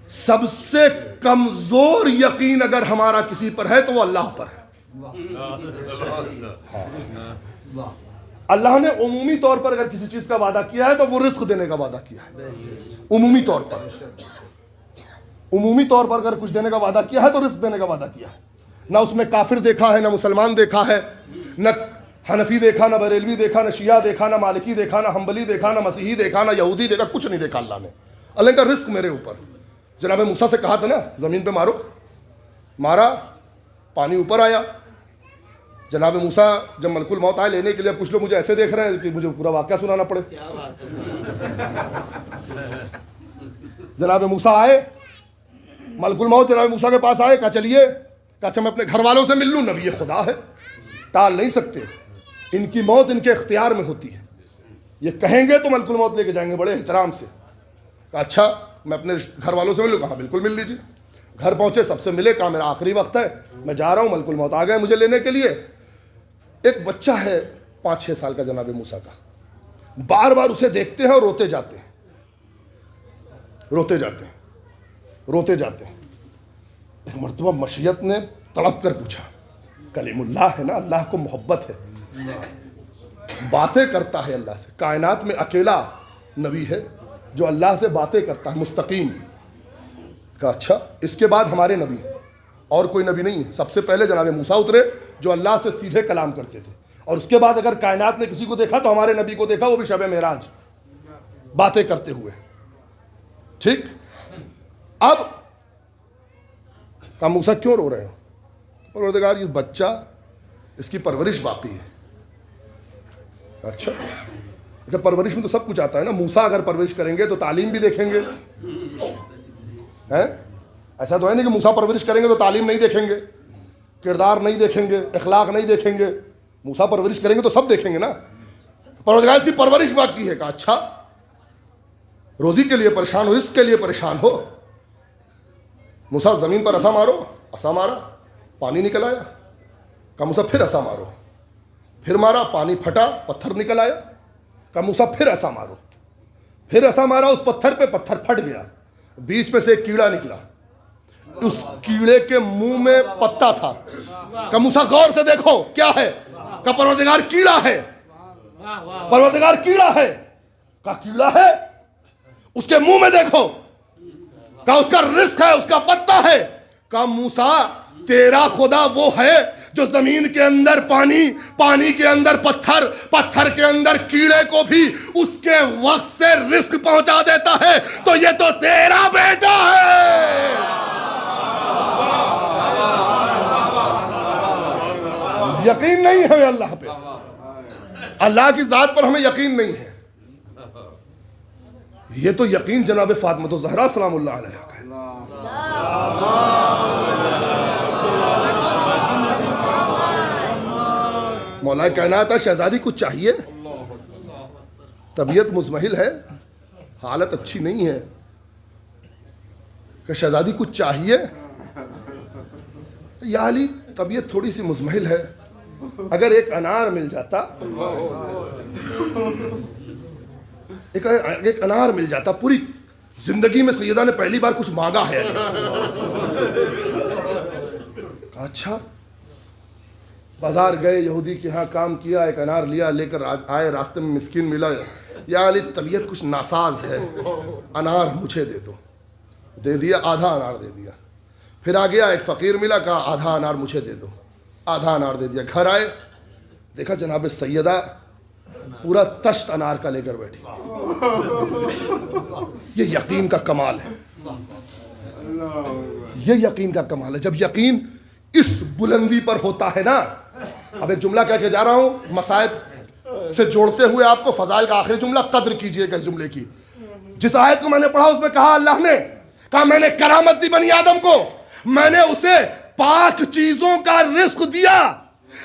सबसे कमजोर यकीन अगर हमारा किसी पर है तो वो अल्लाह पर है। अल्लाह ने उमूमी तौर पर अगर किसी चीज का वादा किया है तो वो रिस्क देने का वादा किया है। उमूमी तौर पर, उमूमी तौर पर अगर कुछ देने का वादा किया है तो रिस्क देने का वादा किया है। ना उसमें काफिर देखा है, ना मुसलमान देखा है, न हनफी देखा, ना बरेलवी देखा, ना शिया देखा, ना मालिकी देखा, ना हम्बली देखा, ना मसीही देखा, ना यहूदी देखा, कुछ नहीं देखा अल्लाह ने। अल्लाह का रिस्क मेरे ऊपर। जनाब मूसा से कहा था ना जमीन पे मारो, मारा, पानी ऊपर आया। जनाब मूसा जब मलकुल मौत आए लेने के लिए, कुछ लोग मुझे ऐसे देख रहे हैं कि मुझे पूरा वाक़या सुनाना पड़े। जनाब मूसा आए, मलकुल मौत जनाब मूसा के पास आए, कहा चलिए, कहा अच्छा मैं अपने घर वालों से मिल लूँ, नबी ये खुदा है, टाल नहीं सकते, इनकी मौत इनके इख्तियार में होती है, ये कहेंगे तो मलकुल मौत लेके जाएंगे बड़े एहतराम से। कहा अच्छा मैं अपने घर वालों से मिलूँ, कहा बिल्कुल मिल लीजिए। घर पहुँचे, सबसे मिले, कहा मेरा आखिरी वक्त है, मैं जा रहा हूँ, मलकुल मौत आ गए मुझे लेने के लिए। एक बच्चा है 5-6 साल का जनाब मूसा का, बार बार उसे देखते हैं और रोते जाते हैं, रोते जाते हैं, रोते जाते हैं। एक मरतबा मशीयत ने तड़प कर पूछा, कलीमुल्लाह है ना, अल्लाह को मोहब्बत है, बातें करता है अल्लाह से, कायनात में अकेला नबी है जो अल्लाह से बातें करता है मुस्तकीम। कहा अच्छा इसके बाद हमारे नबी और कोई नबी नहीं है, सबसे पहले जनाब मूसा उतरे जो अल्लाह से सीधे कलाम करते थे, और उसके बाद अगर कायनात ने किसी को देखा तो हमारे नबी को देखा, वो भी शब मेराज बातें करते हुए। ठीक, अब कहा मूसा क्यों रो रहे हो? परवरदिगार ये बच्चा, इसकी परवरिश बाकी है। अच्छा अच्छा, परवरिश में तो सब कुछ आता है ना। मूसा अगर परवरिश करेंगे तो तालीम भी देखेंगे, हैं? ऐसा तो है नहीं कि मूसा परवरिश करेंगे तो तालीम नहीं देखेंगे, किरदार नहीं देखेंगे, अखलाक नहीं देखेंगे। मूसा परवरिश करेंगे तो सब देखेंगे ना। परवरदिगार इसकी परवरिश बाकी है। कहा अच्छा रोजी के लिए परेशान हो, रिस्क के लिए परेशान हो। मूसा जमीन पर असा मारो, असा मारा, पानी निकल आया। कहा मूसा फिर ऐसा मारो, फिर मारा, पानी फटा, पत्थर निकल आया। कहा मूसा फिर ऐसा मारो, फिर ऐसा मारा, उस पत्थर पे पत्थर फट गया, बीच में से एक कीड़ा निकला, उस कीड़े के मुंह में पत्ता था। कहा मूसा गौर से देखो क्या है? कहा परवरदिगार कीड़ा है, परवरदिगार कीड़ा है। कहा कीड़ा है, उसके मुंह में देखो। कहा उसका रिस्क है, उसका पत्ता है। कहा मूसा तेरा खुदा वो है जो जमीन के अंदर पानी, पानी के अंदर पत्थर, पत्थर के अंदर कीड़े को भी उसके वक्त से रिस्क पहुंचा देता है, तो ये तो तेरा बेटा है। यकीन नहीं है हमें अल्लाह पे, अल्लाह की ज़ात पर हमें यकीन नहीं है। ये तो यकीन जनाब फातिमा तो ज़हरा सलामुल्लाह अलैहा का है। मौलाए कायनात शहजादी कुछ चाहिए, तबीयत मुज़महिल है, हालत अच्छी नहीं है, कि शहजादी कुछ चाहिए। या अली तबीयत थोड़ी सी मुज़महिल है, अगर एक अनार मिल जाता, एक अनार मिल जाता। पूरी जिंदगी में सैयदा ने पहली बार कुछ मांगा है। अच्छा, बाजार गए, यहूदी के यहाँ काम किया, एक अनार लिया, लेकर आए, रास्ते में मिस्किन मिला, या अली तबीयत कुछ नासाज है, अनार मुझे दे दो। दे दिया, आधा अनार दे दिया। फिर आ गया, एक फ़कीर मिला, कहा आधा अनार मुझे दे दो, आधा अनार दे दिया। घर आए, देखा जनाब सैयदा पूरा तश्त अनार का लेकर बैठी। ये यकीन का कमाल है, ये यकीन का कमाल है। जब यकीन इस बुलंदी पर होता है ना। अब एक जुमला कह के जा रहा हूं मसाइब से जोड़ते हुए आपको, फजाइल का आखिरी जुमला, कद्र कीजिएगा इस जुमले की। जिस आयत को मैंने पढ़ा उसमें कहा अल्लाह ने, कहा मैंने करामत दी बनी आदम को, मैंने उसे पाक चीजों का रिस्क दिया।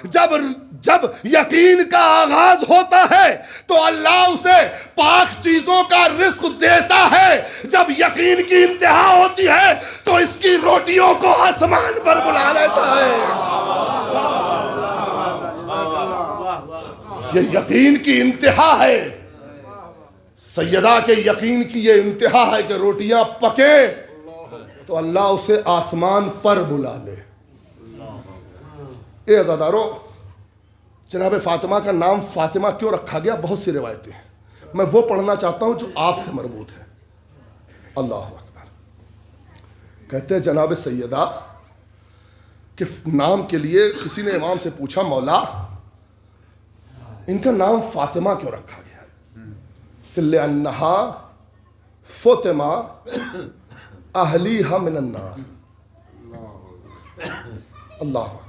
जब यकीन का आगाज होता है तो अल्लाह उसे पाक चीजों का रिस्क देता है। जब यकीन की इंतहा होती है तो इसकी रोटियों को आसमान पर बुला लेता है। ये यकीन की इंतहा है, सैयदा के यकीन की ये इंतहा है कि रोटियां पके तो अल्लाह उसे आसमान पर बुला ले। ए अज़ादारों, जनाब फातिमा का नाम फातिमा क्यों रखा गया, बहुत सी रिवायतें हैं, मैं वो पढ़ना चाहता हूं जो आपसे मरबूत है। अल्लाह अकबर। कहते हैं जनाब सैयदा के नाम के लिए किसी ने इमाम से पूछा, मौला इनका नाम फातिमा क्यों रखा गया? लिअन्नहा फातिमा अहलीहा मिनन नार। अल्लाह अकबर।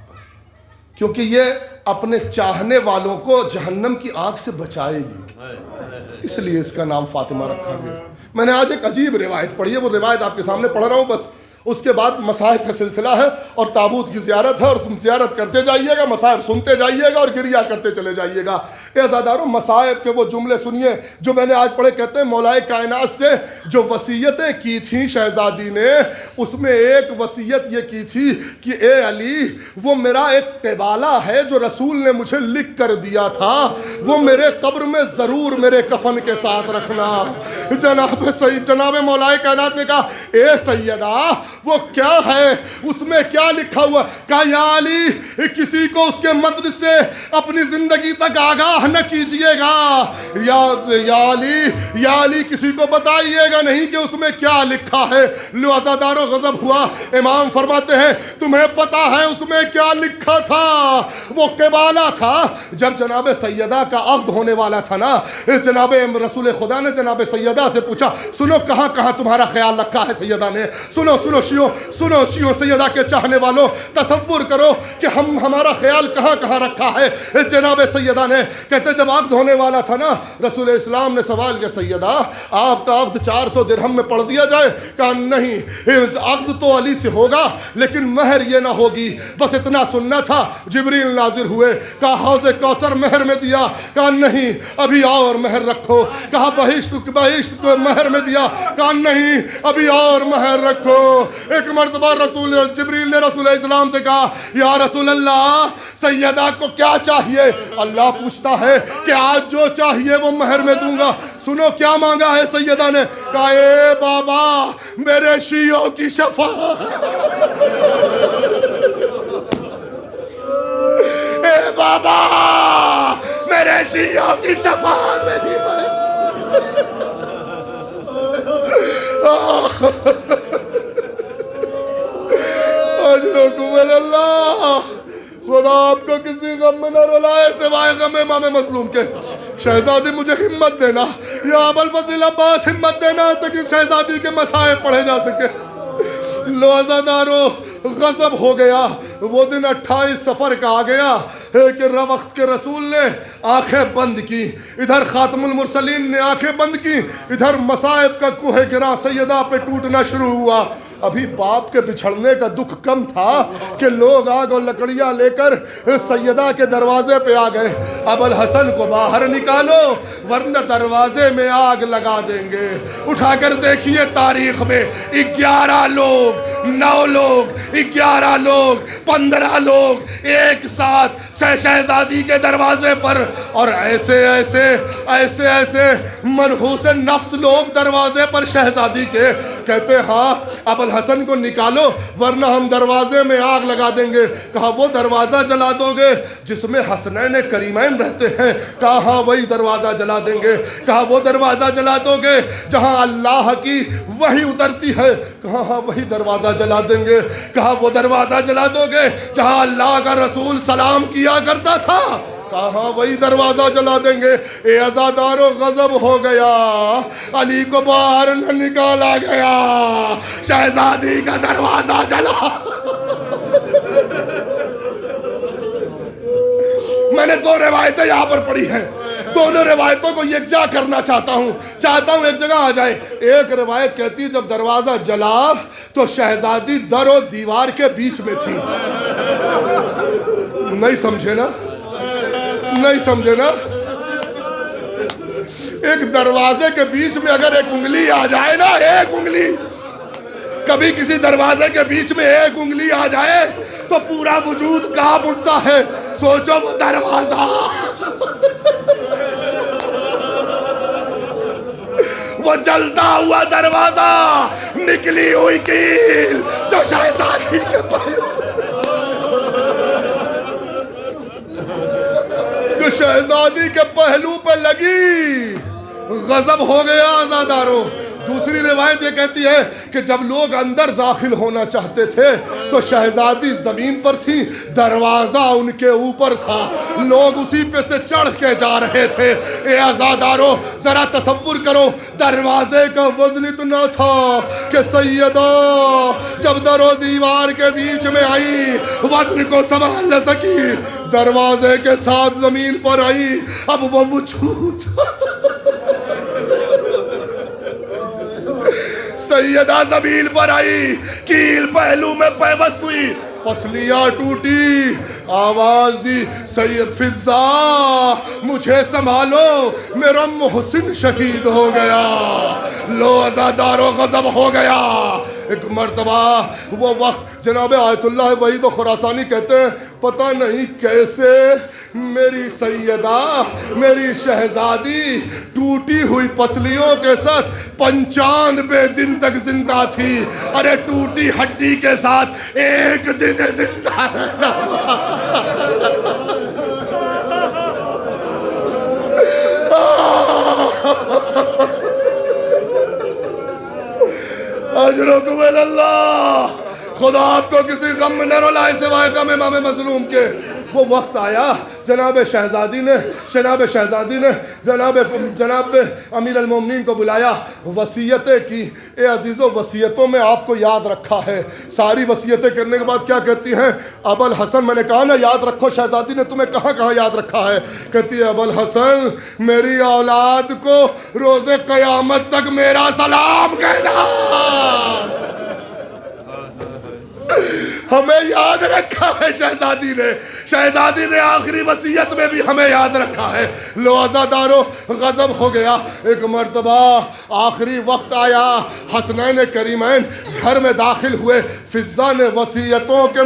क्योंकि ये अपने चाहने वालों को जहन्नम की आग से बचाएगी, इसलिए इसका नाम फातिमा रखा गया। मैंने आज एक अजीब रिवायत पढ़ी है, वो रिवायत आपके सामने पढ़ रहा हूँ बस। उसके बाद मसाहिब का सिलसिला है और ताबूत की ज़ियारत है, और तुम ज़ियारत करते जाइएगा, मसाहिब सुनते जाइएगा और गिरिया करते चले जाइएगा। अज़ादारों, मसाहिब के वो जुमले सुनिए जो मैंने आज पढ़े। कहते हैं मौलाए कायनात से जो वसीयतें की थी शहजादी ने, उसमें एक वसीयत ये की थी कि ए अली, वो मेरा एक क़बाला है जो रसूल ने मुझे लिख कर दिया था, वो मेरे कब्र में ज़रूर मेरे कफन के साथ रखना। जनाब मौलाए कायनात ने कहा, ए सैयदा वो क्या है, उसमें क्या लिखा हुआ? कहा या अली, किसी को उसके मतन से अपनी जिंदगी तक आगाह न कीजिएगा। या अली किसी को बताइएगा नहीं कि उसमें क्या लिखा है। लो अज़ादारों, गज़ब हुआ। इमाम फरमाते हैं तुम्हें पता है उसमें क्या लिखा था? वो क़बाला था। जब जनाब सैयदा का अक़्द होने वाला था ना, जनाब रसूल खुदा ने जनाब सैयदा से पूछा, सुनो कहाँ कहाँ तुम्हारा ख्याल रखा है सैयदा ने? सुनो सुनो सुनो शियो सैयदा के चाहने वालों, तसव्वुर करो कि हमारा ख्याल कहाँ कहाँ रखा है। जनाब सैयदा ने, कहते जब अक़्द होने वाला था ना, रसूल इस्लाम ने सवाल किया, सैयदा आपका अक़्द 400 दिरहम में पढ़ दिया जाए? कहा नहीं, अक़्द तो अली से होगा लेकिन महर ये ना होगी, बस इतना सुनना था। जिब्रील नाजिर हुए, कहा हौज़े कौसर महर में दिया? कहा नहीं, अभी और महर रखो। कहा बहिश्त को महर में दिया? कहा नहीं, अभी और महर रखो। एक मर्तबा जिब्रील ने रसूल इस्लाम से कहा, या रसूल अल्लाह, सैयदा को क्या चाहिए? अल्लाह पूछता है कि आज जो चाहिए वो महर में दूंगा। सुनो क्या मांगा है सैयदा ने? कहा ए बाबा, मेरे शियों की शफाअत, ए बाबा मेरे शियों की शफाअत में भी अल्लाह खुदा आपको किसी गम में न रुलाए सिवाय गम इमाम मज़लूम के। शहजादी मुझे हिम्मत देना, या अबुल फज़ल अब्बास हिम्मत देना ताकि शहजादी के मसाइब पढ़े जा सके। लो अज़ादारों, गजब हो गया। वो दिन 28 सफ़र का आ गया कि वक्त के रसूल ने आंखें बंद की, इधर खातमुल मुरसलीन ने आंखें बंद की, इधर मसाइब का कुह गिरा सैयदा पे टूटना शुरू हुआ। अभी बाप के बिछड़ने का दुख कम था कि लोग आग और लकड़ियां लेकर सैयदा के दरवाजे पे आ गए। अबुल हसन को बाहर निकालो वरना दरवाजे में आग लगा देंगे। उठाकर देखिए तारीख में 11 लोग, 9 लोग, 11 लोग, 15 लोग एक साथ शहजादी के दरवाजे पर, और ऐसे ऐसे ऐसे ऐसे मनहूस नफ्स लोग दरवाजे पर शहजादी के। कहते हाँ अबुल हसन को निकालो वरना हम दरवाजे में आग लगा देंगे। कहा वो दरवाज़ा जला दोगे जिसमें हसनैन करीमैन रहते हैं? कहा हाँ वही दरवाज़ा जला देंगे। कहा वो दरवाज़ा जला दोगे जहां अल्लाह की वही उतरती है? कहा हाँ वही दरवाज़ा जला देंगे। कहा वो दरवाज़ा जला दोगे जहां अल्लाह का रसूल सलाम किया करता था? कहा वही दरवाजा जला देंगे। ए अज़ादारों गजब हो गया, अली को बाहर न निकाला गया, शहजादी का दरवाजा जला। मैंने 2 रिवायतें यहाँ पर पढ़ी हैं, दोनों रिवायतों को यकजा करना चाहता हूँ एक जगह आ जाए। एक रिवायत कहती है जब दरवाजा जला तो शहजादी दर और दीवार के बीच में थी। नहीं समझे ना? नहीं समझे ना? एक दरवाजे के बीच में अगर एक उंगली आ जाए ना, एक उंगली, कभी किसी दरवाजे के बीच में एक उंगली आ जाए तो पूरा वजूद कांप उठता है। सोचो वो दरवाजा, वो जलता हुआ दरवाजा, निकली हुई कील जो शहजादी के शहजादी के पहलू पे लगी। गजब हो गया आज़ादारों। दूसरी रिवायत ये कहती है कि जब लोग अंदर दाखिल होना चाहते थे तो शहजादी जमीन पर थी, दरवाजा उनके ऊपर था, लोग उसी पे से चढ़ के जा रहे थे। ए आज़ादारों जरा तसव्वुर करो, दरवाजे का वजन इतना था कि सैयदा जब दरो दीवार के बीच में आई वजन को संभाल न सकी, दरवाजे के साथ जमीन पर आई। अब वो वजूद सैयदा जमीन पर आई, कील पहलू में पैवस्त हुई, पसलियां टूटी, आवाज दी सैयद फिजा मुझे संभालो, मेरा मोहसिन शहीद हो गया। लो अज़ादारों गजब हो गया। एक मर्तबा वो वक्त जनाब आयतुल्लाह वहीद खुरासानी कहते हैं पता नहीं कैसे मेरी सैयदा, मेरी शहजादी टूटी हुई पसलियों के साथ 95 दिन तक जिंदा थी। अरे टूटी हड्डी के साथ एक दिन जिंदा रहना। अजरुकुम अल्लाह, खुदा आपको किसी गम में न रुलाए सिवाय गम इमाम मज़लूम के। वो वक्त आया जनाब शहजादी ने जनाब अमीर अल-मोमिनीन को बुलाया, वसीयतें की। ए अजीज़ों वसीयतों में आपको याद रखा है। सारी वसीयतें करने के बाद क्या कहती हैं? अबुल हसन, मैंने कहा ना याद रखो, शहजादी ने तुम्हें कहाँ कहाँ याद रखा है? कहती है अबुल हसन मेरी औलाद को रोज़े क़यामत तक मेरा सलाम कहना। हमें याद रखा है शहजादी ने आखिरी वसीयत में भी हमें याद रखा है। लो अज़ादारों गजब हो गया। एक मर्तबा आखिरी वक्त आया, हसनैन करीमैन घर में दाखिल हुए। फिजा ने वसीयतों के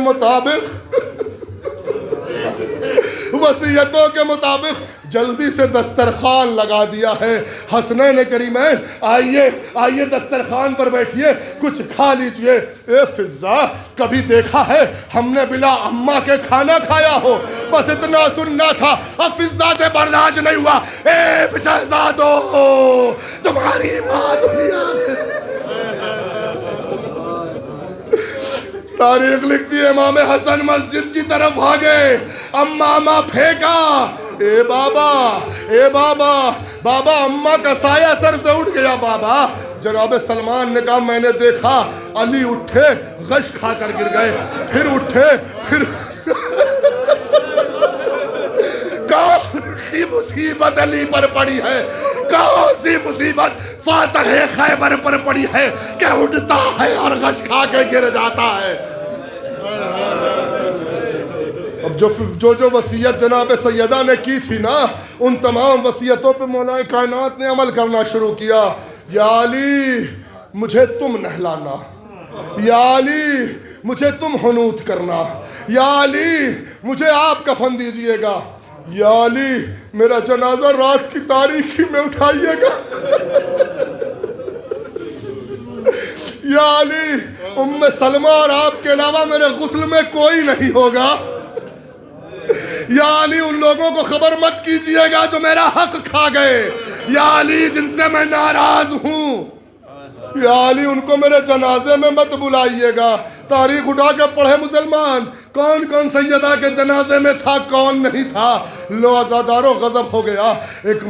मुताबिक जल्दी से दस्तरखान लगा दिया है। हसनैन करीमैन आइए दस्तरखान पर बैठिए, कुछ खा लीजिए। ए फिजा कभी देखा है हमने बिला अम्मा के खाना खाया हो? बस इतना सुनना था, अब फिजा से बर्दाश्त नहीं हुआ। ए शहजादो तुम्हारी माँ दुनिया से। तारीख लिखती है इमाम हसन मस्जिद की तरफ भागे, अम्मा फेंका। ए बाबा बाबा अम्मा का साया सर से उठ गया। बाबा जनाब सलमान ने कहा मैंने देखा अली उठे गश खाकर गिर गए, फिर उठे, फिर कौन सी मुसीबत अली पर पड़ी है, कौन सी मुसीबत फातह खैबर पर पड़ी है कि उठता है और गश खा के गिर जाता है। अब जो वसीयत जनाब सैयदा ने की थी ना, उन तमाम वसीयतों पे मौलाए कायनात ने अमल करना शुरू किया। या अली मुझे तुम नहलाना, या अली मुझे तुम हनूत करना, या अली मुझे आप कफन दीजिएगा, या अली मेरा जनाजा रात की तारीखी में उठाइएगा, या अली उम्मे सलमा और आपके अलावा मेरे गुस्ल में कोई नहीं होगा, या अली उन लोगों को खबर मत कीजिएगा जो मेरा हक खा गए, या अली जिनसे मैं नाराज हूं, या अली उनको मेरे जनाजे में मत बुलाइएगा। तारीख उठा के पढ़े मुसलमान, कौन कौन सैयदा के जनाजे में था, कौन नहीं था। लो आज़ादारों गज़ब हो गया। एक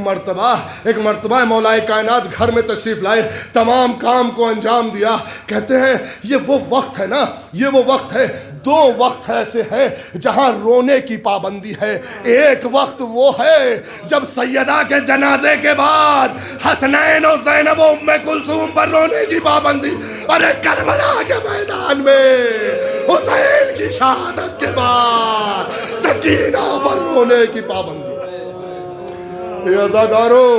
मर्तबा मौलाए कायनात घर में तशरीफ़ लाए, तमाम काम को अंजाम दिया। कहते हैं ये वो वक्त है ना, ये वो वक्त है, दो वक्त ऐसे हैं जहां रोने की पाबंदी है। एक वक्त वो है जब सैयदा के जनाजे के बाद हसनैन और ज़ैनब और उम्मे कुलसूम पर रोने की पाबंदी। अरे करबला के मैदान में हुसैन की शहादत के बाद सकीना पर रोने की पाबंदी। ए आज़ादारों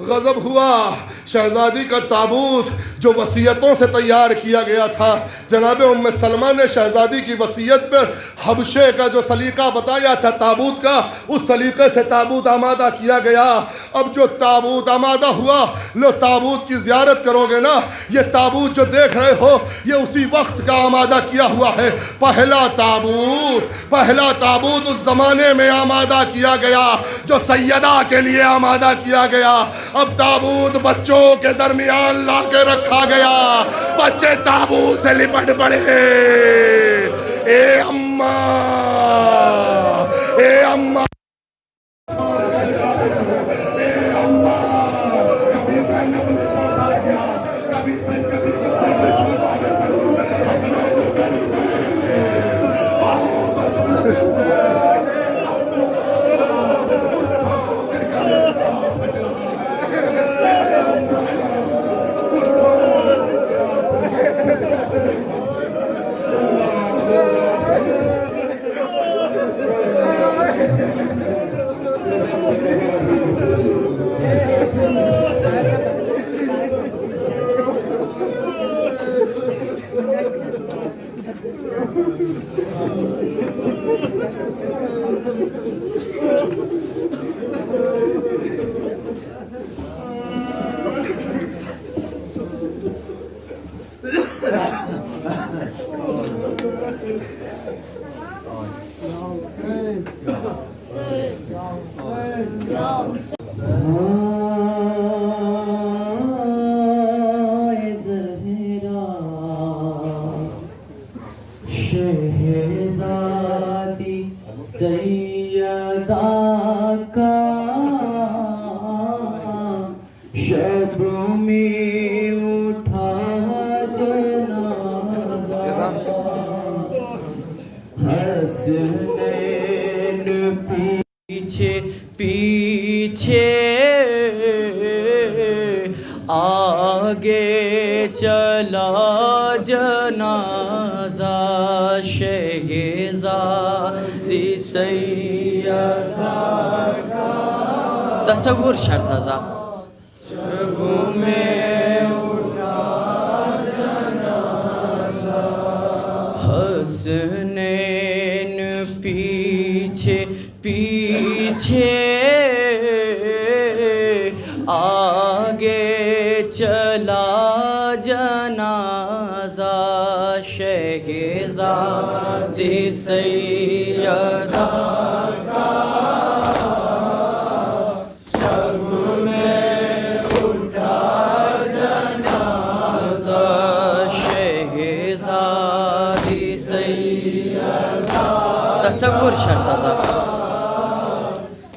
गज़ब हुआ। शहजादी का ताबूत जो वसीयतों से तैयार किया गया था, जनाब उम्मे सलमा ने शहजादी की वसीयत पर हबशे का जो सलीका बताया था ताबूत का, उस सलीके से ताबूत आमादा किया गया। अब जो ताबूत आमादा हुआ, लो ताबूत की ज़ियारत करोगे ना, ये ताबूत जो देख रहे हो ये उसी वक्त का आमादा किया हुआ है। पहला ताबूत उस ज़माने में आमादा किया गया जो सैयदा के लिए आमादा किया गया। अब ताबूत बच्चों के दरमियान ला के रखा गया, बच्चे ताबूत से लिपट पड़े। ए अम्मा, ए अम्मा, शहज़ादी सैयदा का शब में उठा जनाज़ा, हसनैन पीछे पीछे आगे चला जनाज़ा, शहज़ादी सैयदा का तसव्वुर शर्त था। शब में उठा जनाज़ा, हसनैन पीछे पीछे आगे चला जनाज़ा, शहज़ादी सैयदा का शब में उठा जनाज़ा, शहज़ादी सैयदा तसव्वुर शर्त था।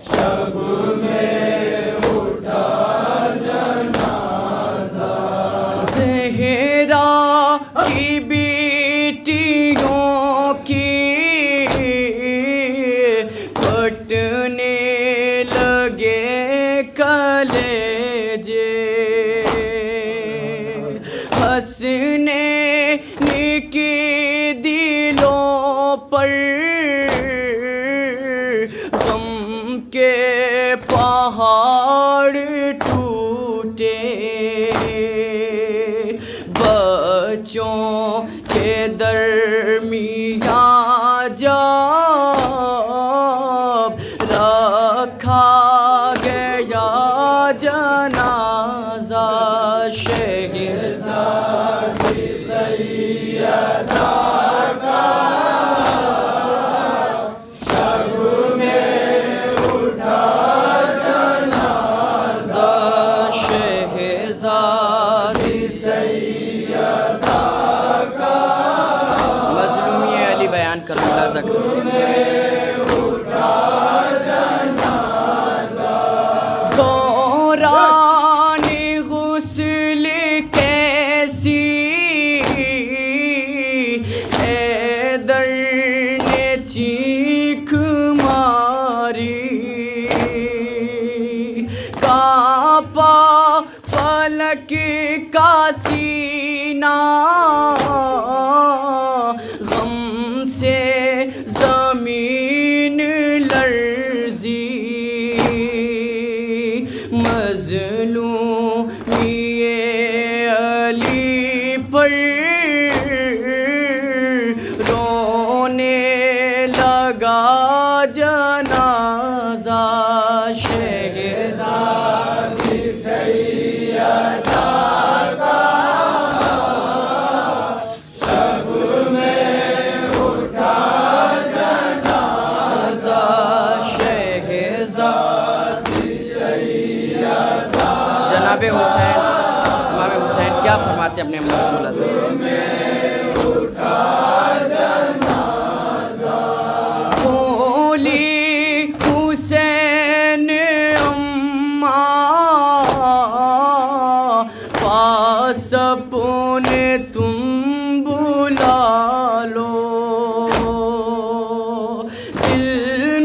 शब में उठा जनाज़ा, की बेटियों की फटने लगे कलेजे, हंसने के दिलों पर गम के पहाड़ टूटे, बच्चों के दरमियाँ जब रखा गया जनाजा, शहज़ादी सैयदा का शब में उठा जनाजा, शहज़ादी सैयदा का मज़लूमी अली बयान कर मुलाज़ा कर चीख मारी, कांपा फलक का सीना, गम से ज़मीन लर्ज़ी, मज़लूमी अली पर रोने लगा जनाजा, शहज़ादी सैयदा का शब में उठा जनाजा, शहज़ादी सैयदा। जनाबे हुसैन, इमाम हुसैन क्या फरमाते अपने अम्मा से मुलाज़ा? हुसैन अम्मा पास अपने तुम बुला लो, दिल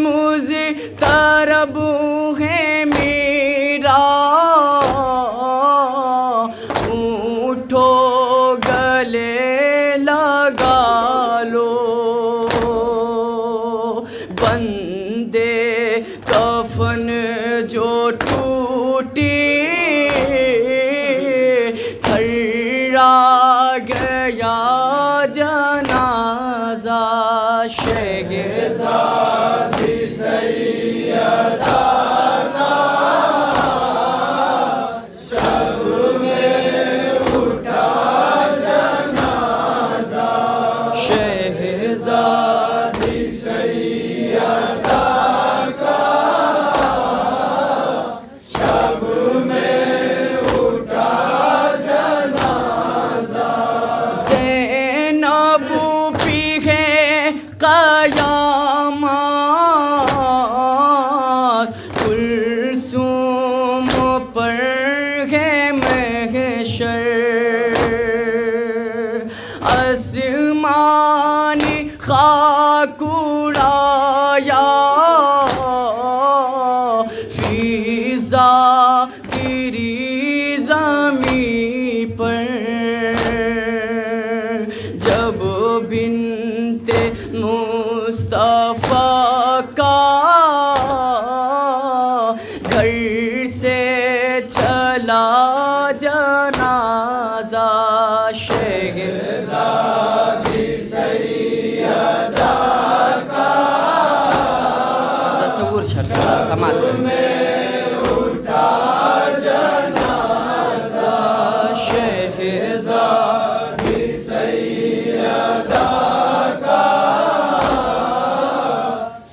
मुझे तरब है मेरा, उठो गले लगा लो, बंदे कफन जो टूटे, खर्रा गया जनाजा, शहज़ादी सैयदा का शब में उठा जनाजा, शहज़ादी सैयदा का शब में उठा जनाजा, ज़ैनब भी है क़यामत, कुलसूम पर है महशर, आसमानी खाक उड़ाया, फ़िज़ा गिरी ज़मीं पर, जब बिन्ते मुस्तफ़ा का घर से चला जनाजा, शहज़ादी सैयदा का तस्वुर छठा समात उठा जनाजा, शहज़ादी सैयदा का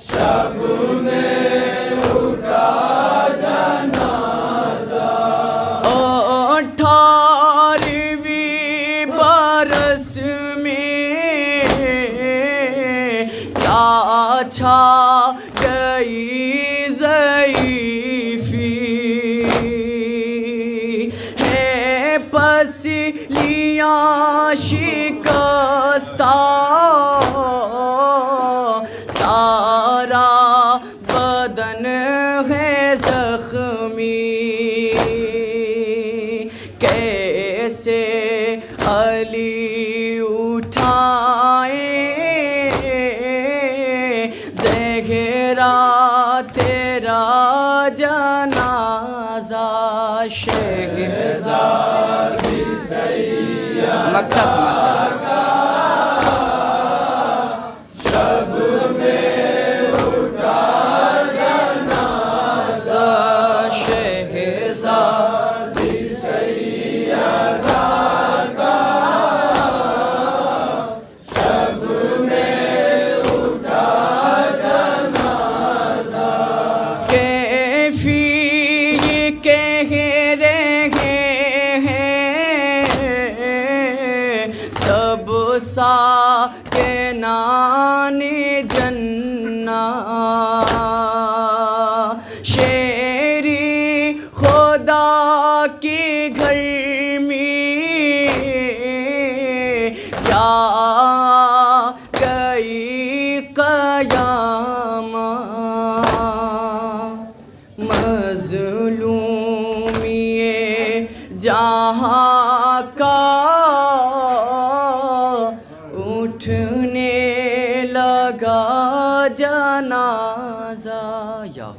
शब में उठा जनाजा, 18वीं बरस में क्या छा गई ज़ईफ़ी, है पसलियाँ शिकस्ता, सारा बदन है जख्मी, कैसे अली उठाए ज़हरा तेरा जनाजा। शहज़ादी मक्का समाप्त। सा के नानी जन्ना, शेरी खुदा की घर में क्या गई क़यामा, मज़लूमिए जहाँ का उठने लगा जनाजा। या